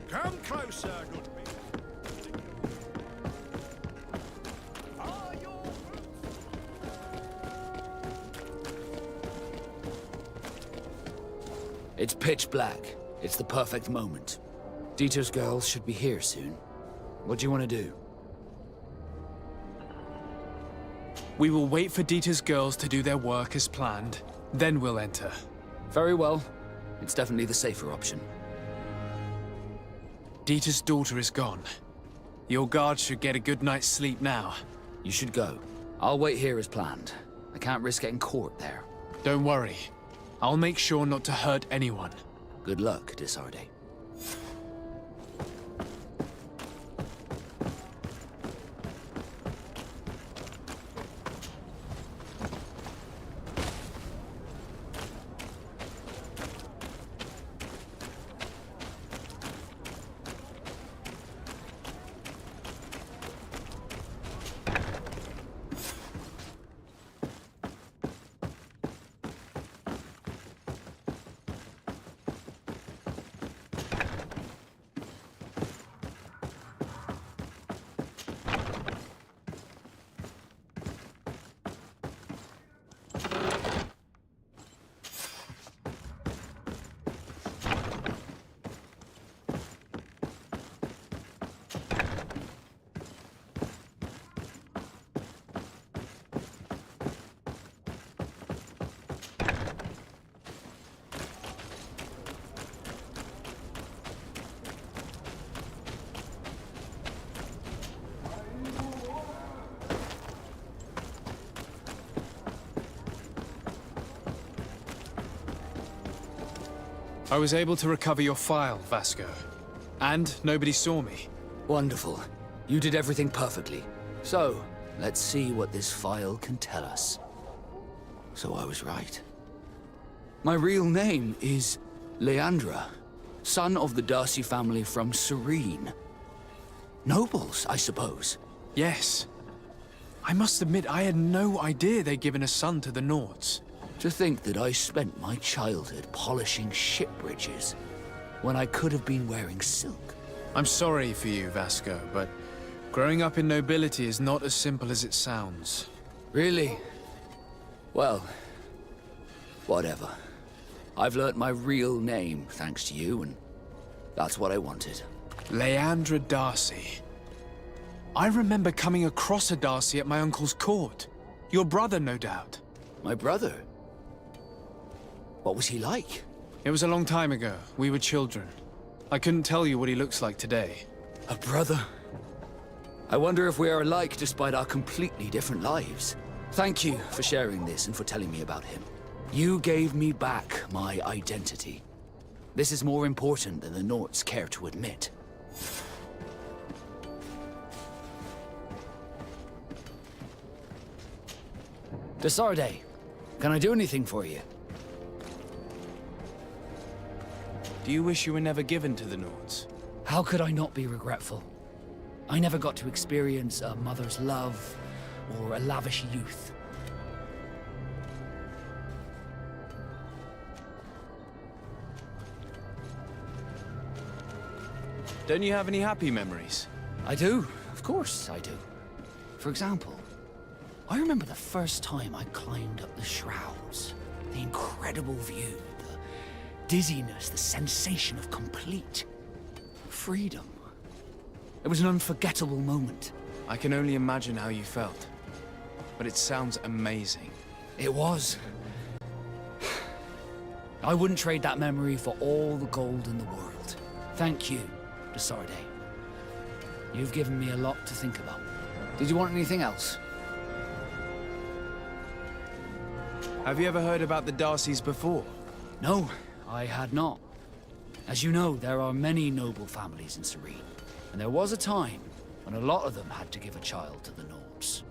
Speaker 7: Come closer, good people.
Speaker 8: It's pitch black. It's the perfect moment. Dieter's girls should be here soon. What do you want to do?
Speaker 2: We will wait for Dieter's girls to do their work as planned, then we'll enter.
Speaker 8: Very well. It's definitely the safer option.
Speaker 2: Dieter's daughter is gone. Your guards should get a good night's sleep now.
Speaker 8: You should go. I'll wait here as planned. I can't risk getting caught there.
Speaker 2: Don't worry. I'll make sure not to hurt anyone.
Speaker 8: Good luck, Desarde.
Speaker 2: I was able to recover your file, Vasco. And nobody saw me.
Speaker 8: Wonderful. You did everything perfectly. So, let's see what this file can tell us. So I was right. My real name is Leandra, son of the Darcy family from Serene. Nobles, I suppose.
Speaker 2: Yes. I must admit, I had no idea they'd given a son to the Nords.
Speaker 8: To think that I spent my childhood polishing ship bridges, when I could have been wearing silk.
Speaker 2: I'm sorry for you, Vasco, but growing up in nobility is not as simple as it sounds.
Speaker 8: Really? Well, whatever. I've learnt my real name thanks to you, and that's what I wanted.
Speaker 2: Leandra Darcy. I remember coming across a Darcy at my uncle's court. Your brother, no doubt.
Speaker 8: My brother? What was he like?
Speaker 2: It was a long time ago. We were children. I couldn't tell you what he looks like today.
Speaker 8: A brother? I wonder if we are alike despite our completely different lives. Thank you for sharing this and for telling me about him. You gave me back my identity. This is more important than the Nords care to admit. Desarde, can I do anything for you?
Speaker 2: Do you wish you were never given to the Nords?
Speaker 8: How could I not be regretful? I never got to experience a mother's love or a lavish youth.
Speaker 2: Don't you have any happy memories?
Speaker 8: I do. Of course I do. For example, I remember the first time I climbed up the shrouds. The incredible view, the dizziness, the sensation of complete freedom. It was an unforgettable moment.
Speaker 2: I can only imagine how you felt. But it sounds amazing.
Speaker 8: It was. I wouldn't trade that memory for all the gold in the world. Thank you, Desarde. You've given me a lot to think about. Did you want anything else?
Speaker 2: Have you ever heard about the Darcys before?
Speaker 8: No, I had not. As you know, there are many noble families in Serene. And there was a time when a lot of them had to give a child to the Nords.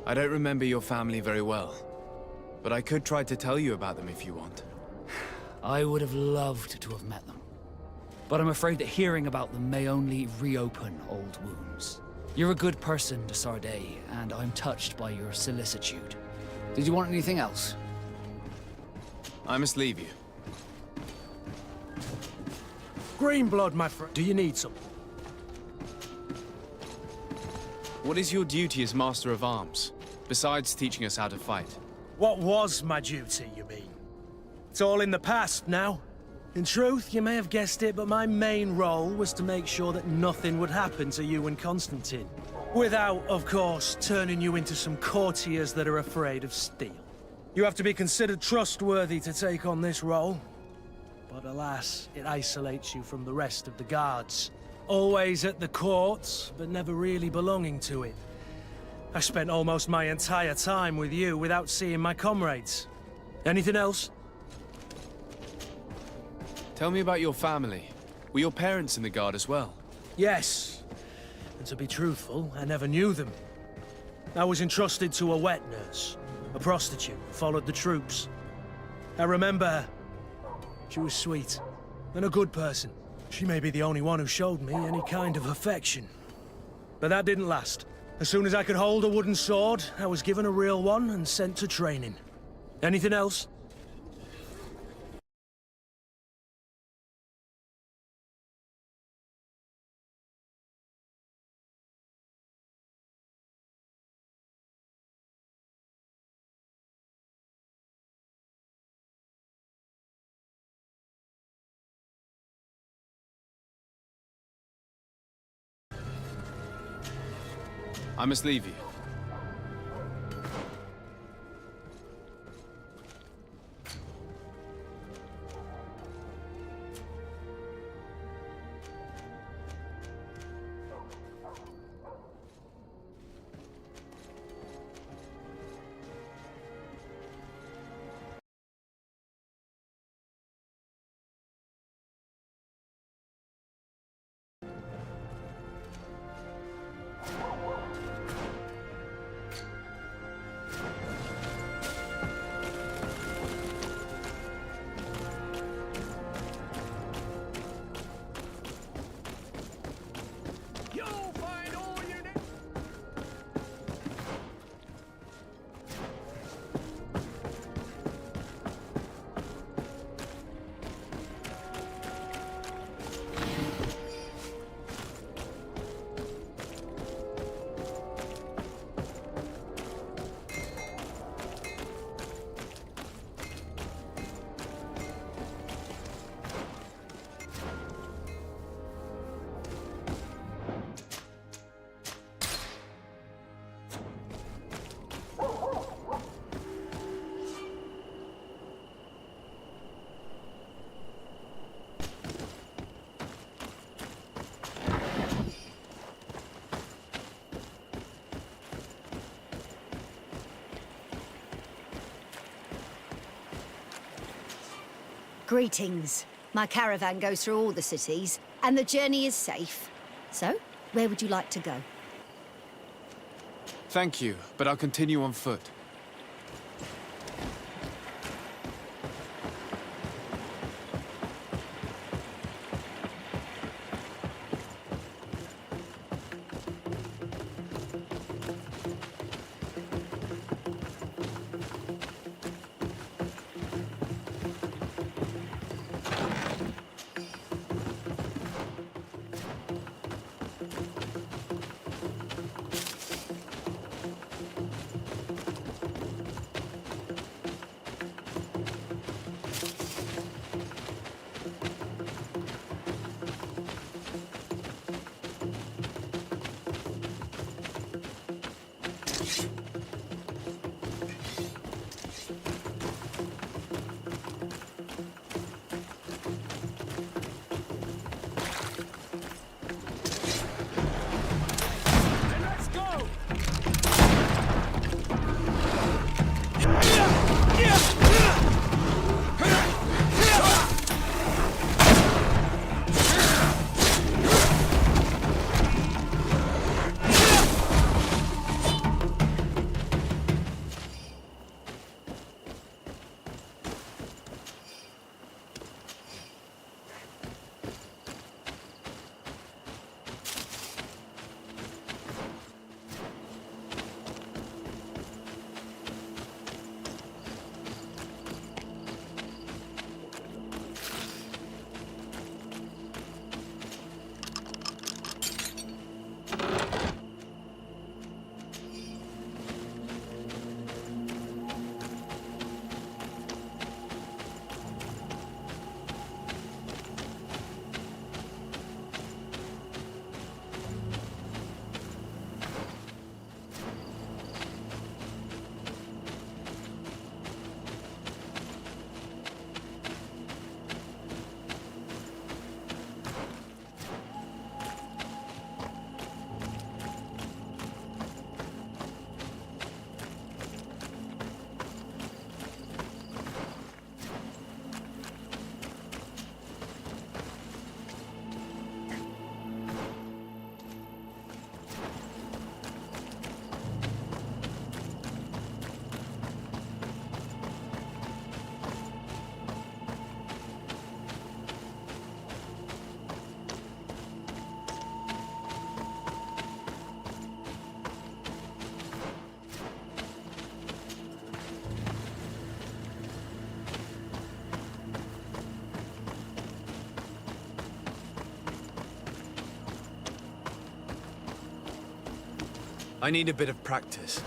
Speaker 2: I don't remember your family very well, but I could try to tell you about them if you want.
Speaker 8: I would have loved to have met them. But I'm afraid that hearing about them may only reopen old wounds. You're a good person, Desarde, and I'm touched by your solicitude. Did you want anything else?
Speaker 2: I must leave you.
Speaker 5: Green blood, my friend. Do you need some?
Speaker 2: What is your duty as Master of Arms, besides teaching us how to fight?
Speaker 5: What was my duty, you mean? It's all in the past now. In truth, you may have guessed it, but my main role was to make sure that nothing would happen to you and Constantine. Without, of course, turning you into some courtiers that are afraid of steel. You have to be considered trustworthy to take on this role. But alas, it isolates you from the rest of the guards. Always at the court, but never really belonging to it. I spent almost my entire time with you without seeing my comrades. Anything else?
Speaker 2: Tell me about your family. Were your parents in the guard as well?
Speaker 5: Yes. And to be truthful, I never knew them. I was entrusted to a wet nurse, a prostitute who followed the troops. I remember her. She was sweet, and a good person. She may be the only one who showed me any kind of affection. But that didn't last. As soon as I could hold a wooden sword, I was given a real one and sent to training. Anything else?
Speaker 2: I must leave you.
Speaker 10: Greetings. My caravan goes through all the cities, and the journey is safe. So, where would you like to go?
Speaker 2: Thank you, but I'll continue on foot. I need a bit of practice.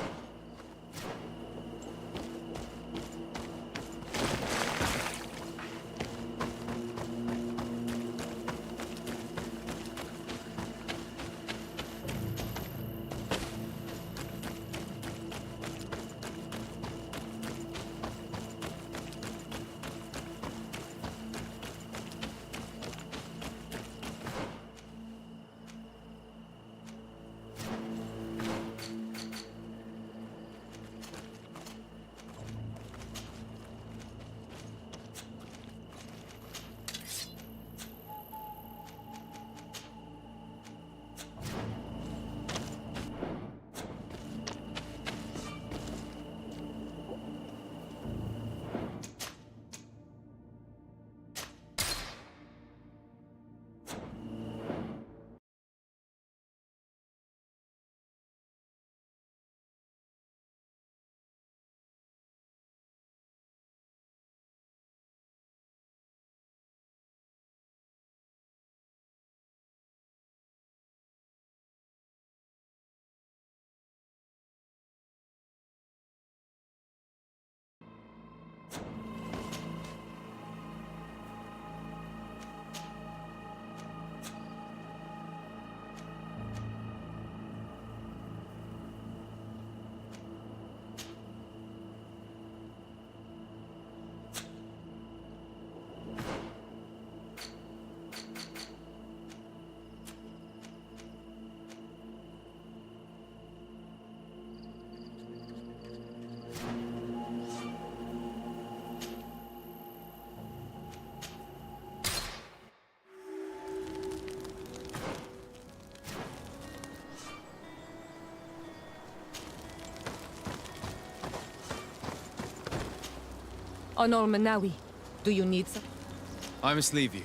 Speaker 6: On Olmanawi, do you need some?
Speaker 2: I must leave you.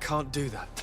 Speaker 2: Can't do that.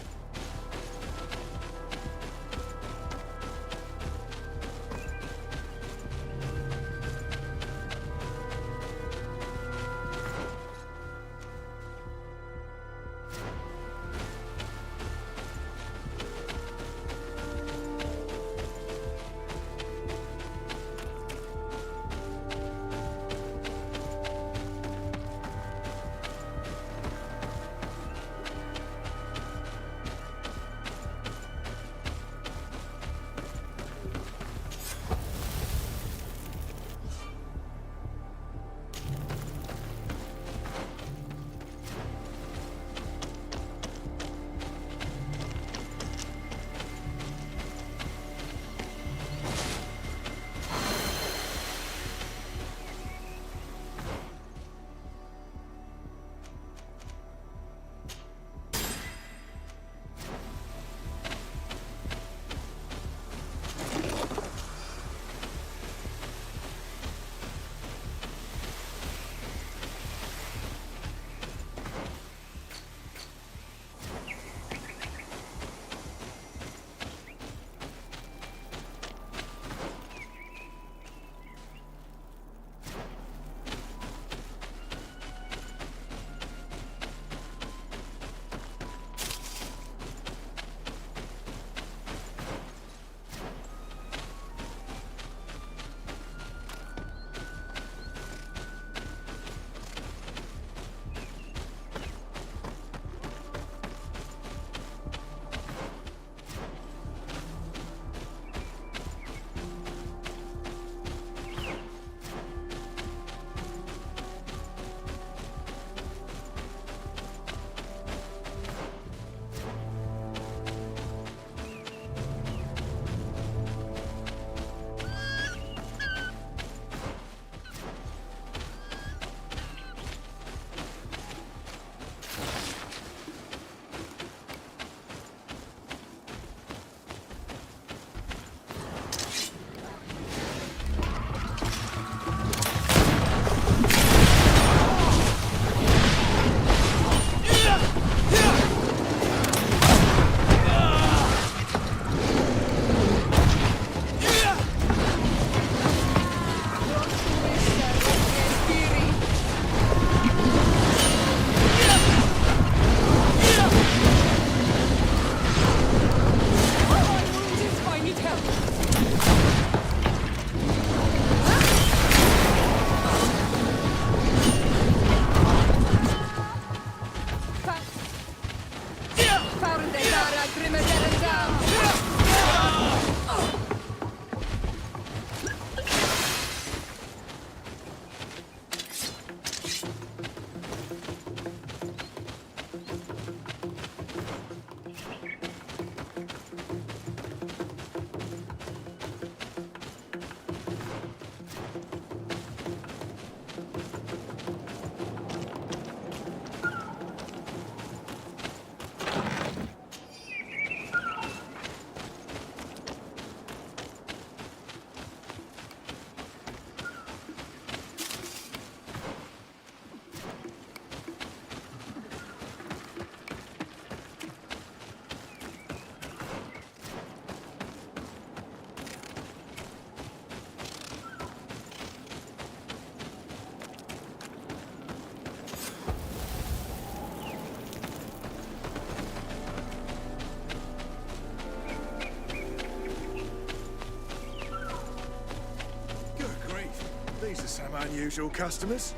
Speaker 20: These are some unusual customers.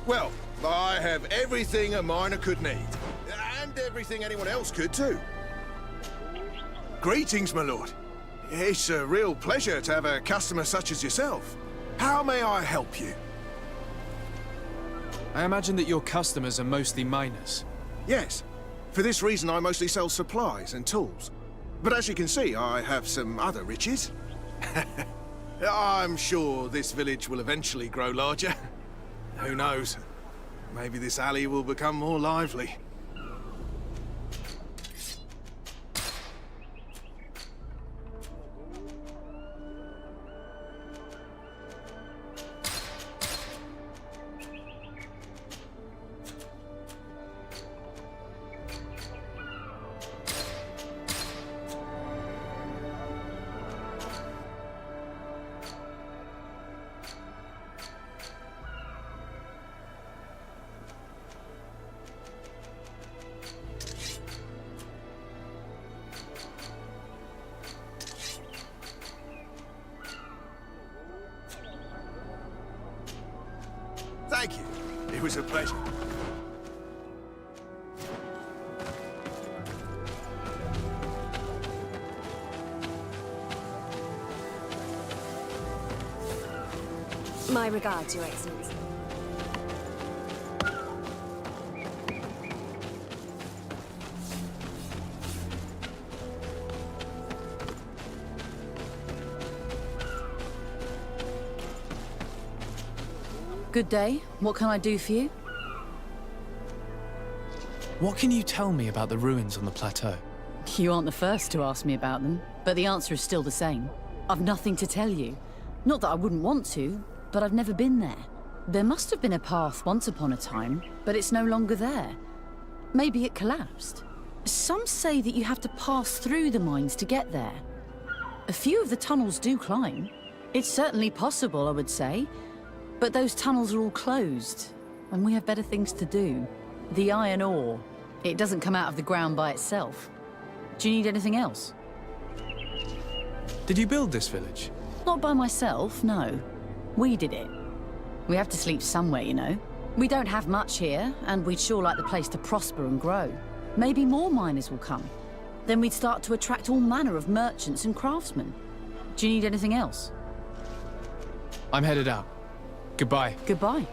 Speaker 20: Well, I have everything a miner could need. And everything anyone else could, too. Greetings, my lord. It's a real pleasure to have a customer such as yourself. How may I help you?
Speaker 2: I imagine that your customers are mostly miners.
Speaker 20: Yes. For this reason, I mostly sell supplies and tools. But as you can see, I have some other riches. I'm sure this village will eventually grow larger. Who knows? Maybe this alley will become more lively. Thank you. It was a pleasure.
Speaker 11: My regards, Your Excellency.
Speaker 12: Good day. What can I do for you?
Speaker 2: What can you tell me about the ruins on the plateau?
Speaker 12: You aren't the first to ask me about them, but the answer is still the same. I've nothing to tell you. Not that I wouldn't want to, but I've never been there. There must have been a path once upon a time, but it's no longer there. Maybe it collapsed. Some say that you have to pass through the mines to get there. A few of the tunnels do climb. It's certainly possible, I would say. But those tunnels are all closed, and we have better things to do. The iron ore, it doesn't come out of the ground by itself. Do you need anything else?
Speaker 2: Did you build this village?
Speaker 12: Not by myself, no. We did it. We have to sleep somewhere, you know. We don't have much here, and we'd sure like the place to prosper and grow. Maybe more miners will come. Then we'd start to attract all manner of merchants and craftsmen. Do you need anything else?
Speaker 2: I'm headed out. Goodbye.
Speaker 12: Goodbye.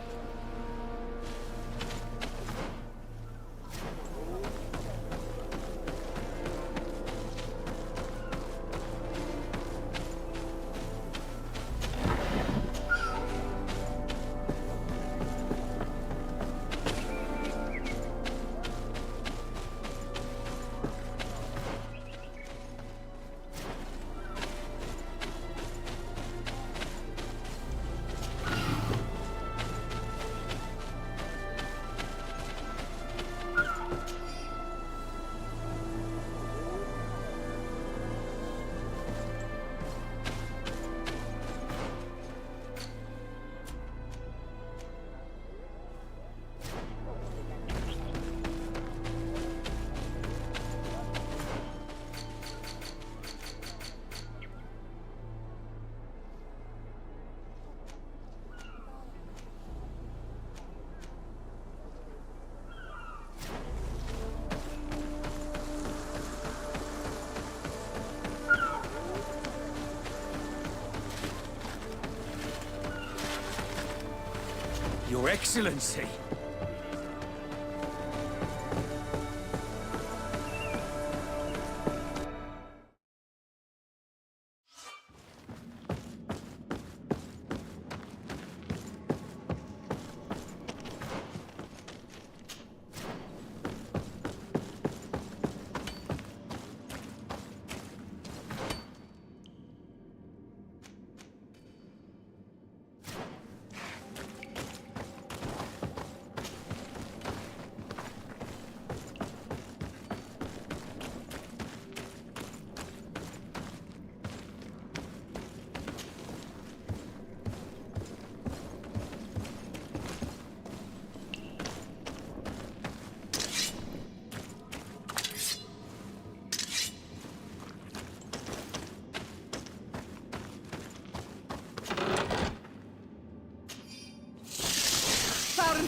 Speaker 14: Your Excellency.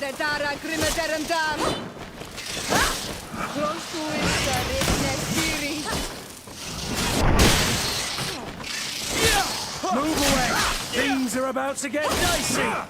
Speaker 6: the Dara Grimaderandam! Close to it, Serene.
Speaker 5: Move away! Things are about to get dicey!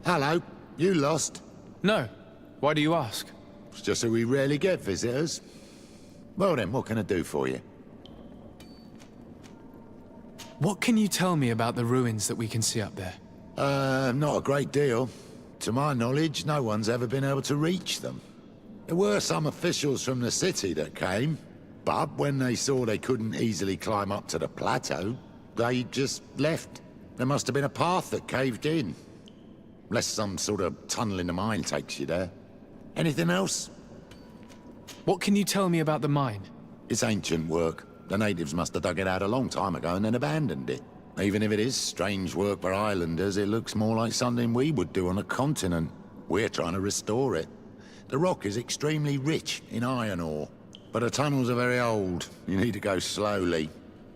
Speaker 9: Hello. You lost?
Speaker 2: No. Why do you ask?
Speaker 9: It's just that we rarely get visitors. Well then, what can I do for you?
Speaker 2: What can you tell me about the ruins that we can see up there?
Speaker 9: Not a great deal. To my knowledge, no one's ever been able to reach them. There were some officials from the city that came, but when they saw they couldn't easily climb up to the plateau, they just left. There must have been a path that caved in. Unless some sort of tunnel in the mine takes you there. Anything else?
Speaker 2: What can you tell me about the mine?
Speaker 9: It's ancient work. The natives must have dug it out a long time ago and then abandoned it. Even if it is strange work for islanders, it looks more like something we would do on a continent. We're trying to restore it. The rock is extremely rich in iron ore, but the tunnels are very old. You need to go slowly.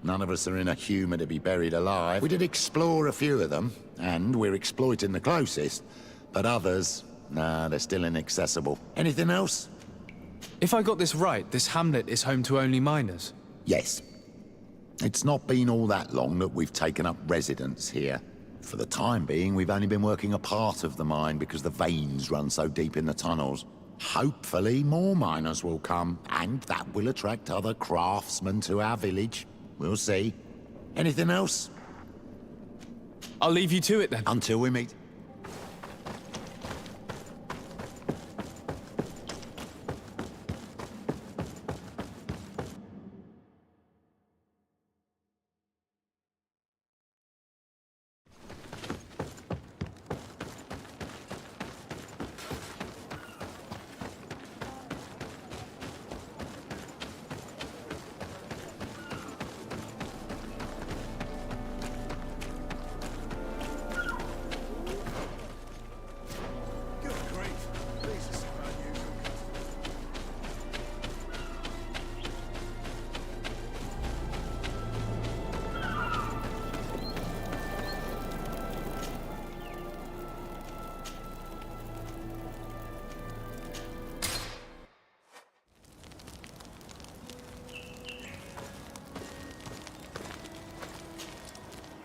Speaker 9: None of us are in a humour to be buried alive. We did explore a few of them, and we're exploiting the closest. But others, nah, they're still inaccessible. Anything else?
Speaker 2: If I got this right, this hamlet is home to only miners?
Speaker 9: Yes. It's not been all that long that we've taken up residence here. For the time being, we've only been working a part of the mine because the veins run so deep in the tunnels.
Speaker 16: Hopefully more miners will come, and that will attract other craftsmen to our village. We'll see. Anything else?
Speaker 2: I'll leave you to it then.
Speaker 16: Until we meet.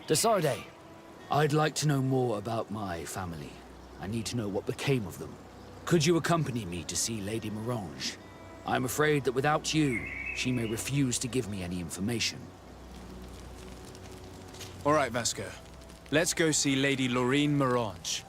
Speaker 8: Desarde, I'd like to know more about my family. I need to know what became of them. Could you accompany me to see Lady Morange? I'm afraid that without you, she may refuse to give me any information.
Speaker 2: All right, Vasco. Let's go see Lady Lorraine Morange.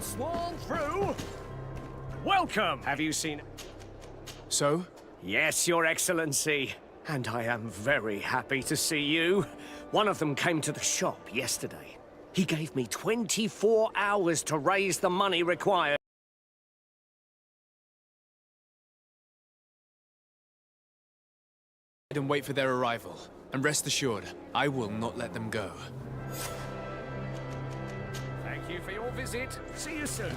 Speaker 1: Sworn through? Welcome! Have you seen...
Speaker 2: So?
Speaker 1: Yes, Your Excellency. And I am very happy to see you. One of them came to the shop yesterday. He gave me 24 hours to raise the money required.
Speaker 2: And wait for their arrival. And rest assured, I will not let them go.
Speaker 1: Thank you for your visit. See you soon.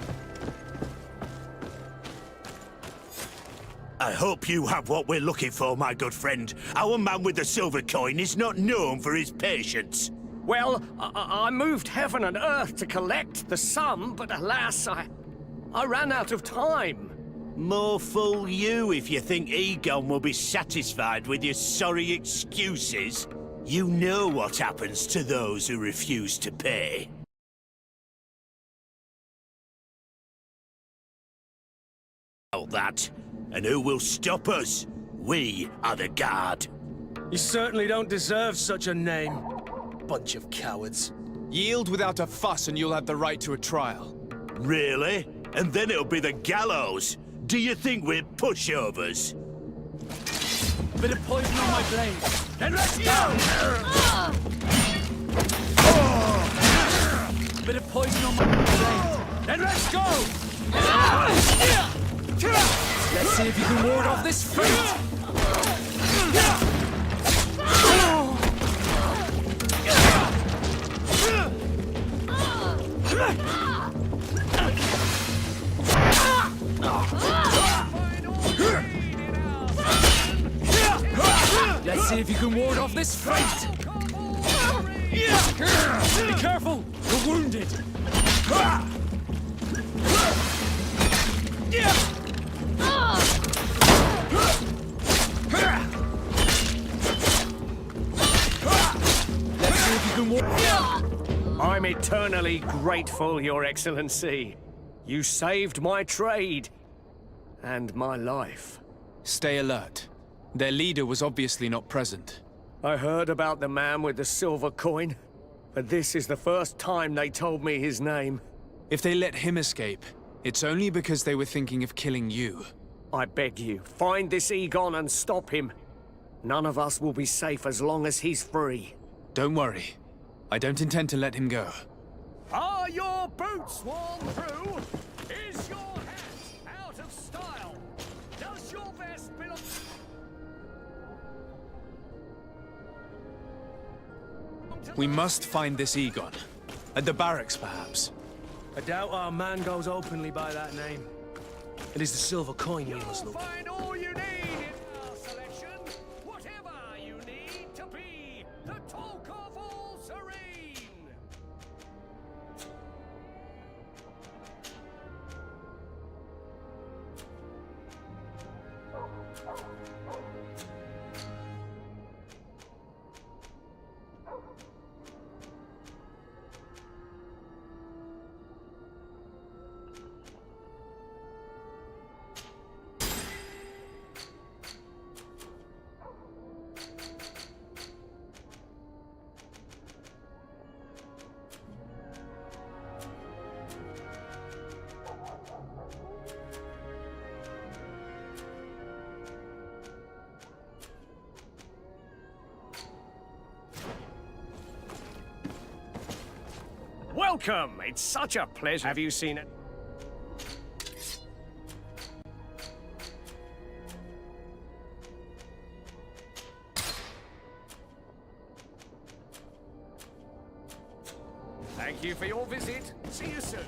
Speaker 21: I hope you have what we're looking for, my good friend. Our man with the silver coin is not known for his patience.
Speaker 1: Well, I moved heaven and earth to collect the sum, but alas, I ran out of time.
Speaker 21: More fool you if you think Egon will be satisfied with your sorry excuses. You know what happens to those who refuse to pay. That, and who will stop us? We are the Guard.
Speaker 5: You certainly don't deserve such a name. Bunch of cowards.
Speaker 2: Yield without a fuss and you'll have the right to a trial.
Speaker 21: Really? And then it'll be the gallows. Do you think we're pushovers?
Speaker 5: Bit of poison on my blade. Then let's go! Bit of poison on my blade. Then let's go! Let's see if you can ward off this fate! Let's see if you can ward off this fate! Be careful! You're wounded!
Speaker 1: eternally grateful, Your Excellency. You saved my trade. And my life.
Speaker 2: Stay alert. Their leader was obviously not present.
Speaker 1: I heard about the man with the silver coin, but this is the first time they told me his name.
Speaker 2: If they let him escape, it's only because they were thinking of killing you.
Speaker 1: I beg you, find this Egon and stop him. None of us will be safe as long as he's free.
Speaker 2: Don't worry. I don't intend to let him go.
Speaker 1: Are your boots worn through? Is your hat out of style? Does your vest belong?
Speaker 2: We must find this Egon. At the barracks, perhaps.
Speaker 5: I doubt our man goes openly by that name. It is the silver coin we must look.
Speaker 1: Find all you need in our selection. Whatever you need to be the talk of all Serene. Welcome! It's such a pleasure. Have you seen it? Thank you for your visit. See you soon.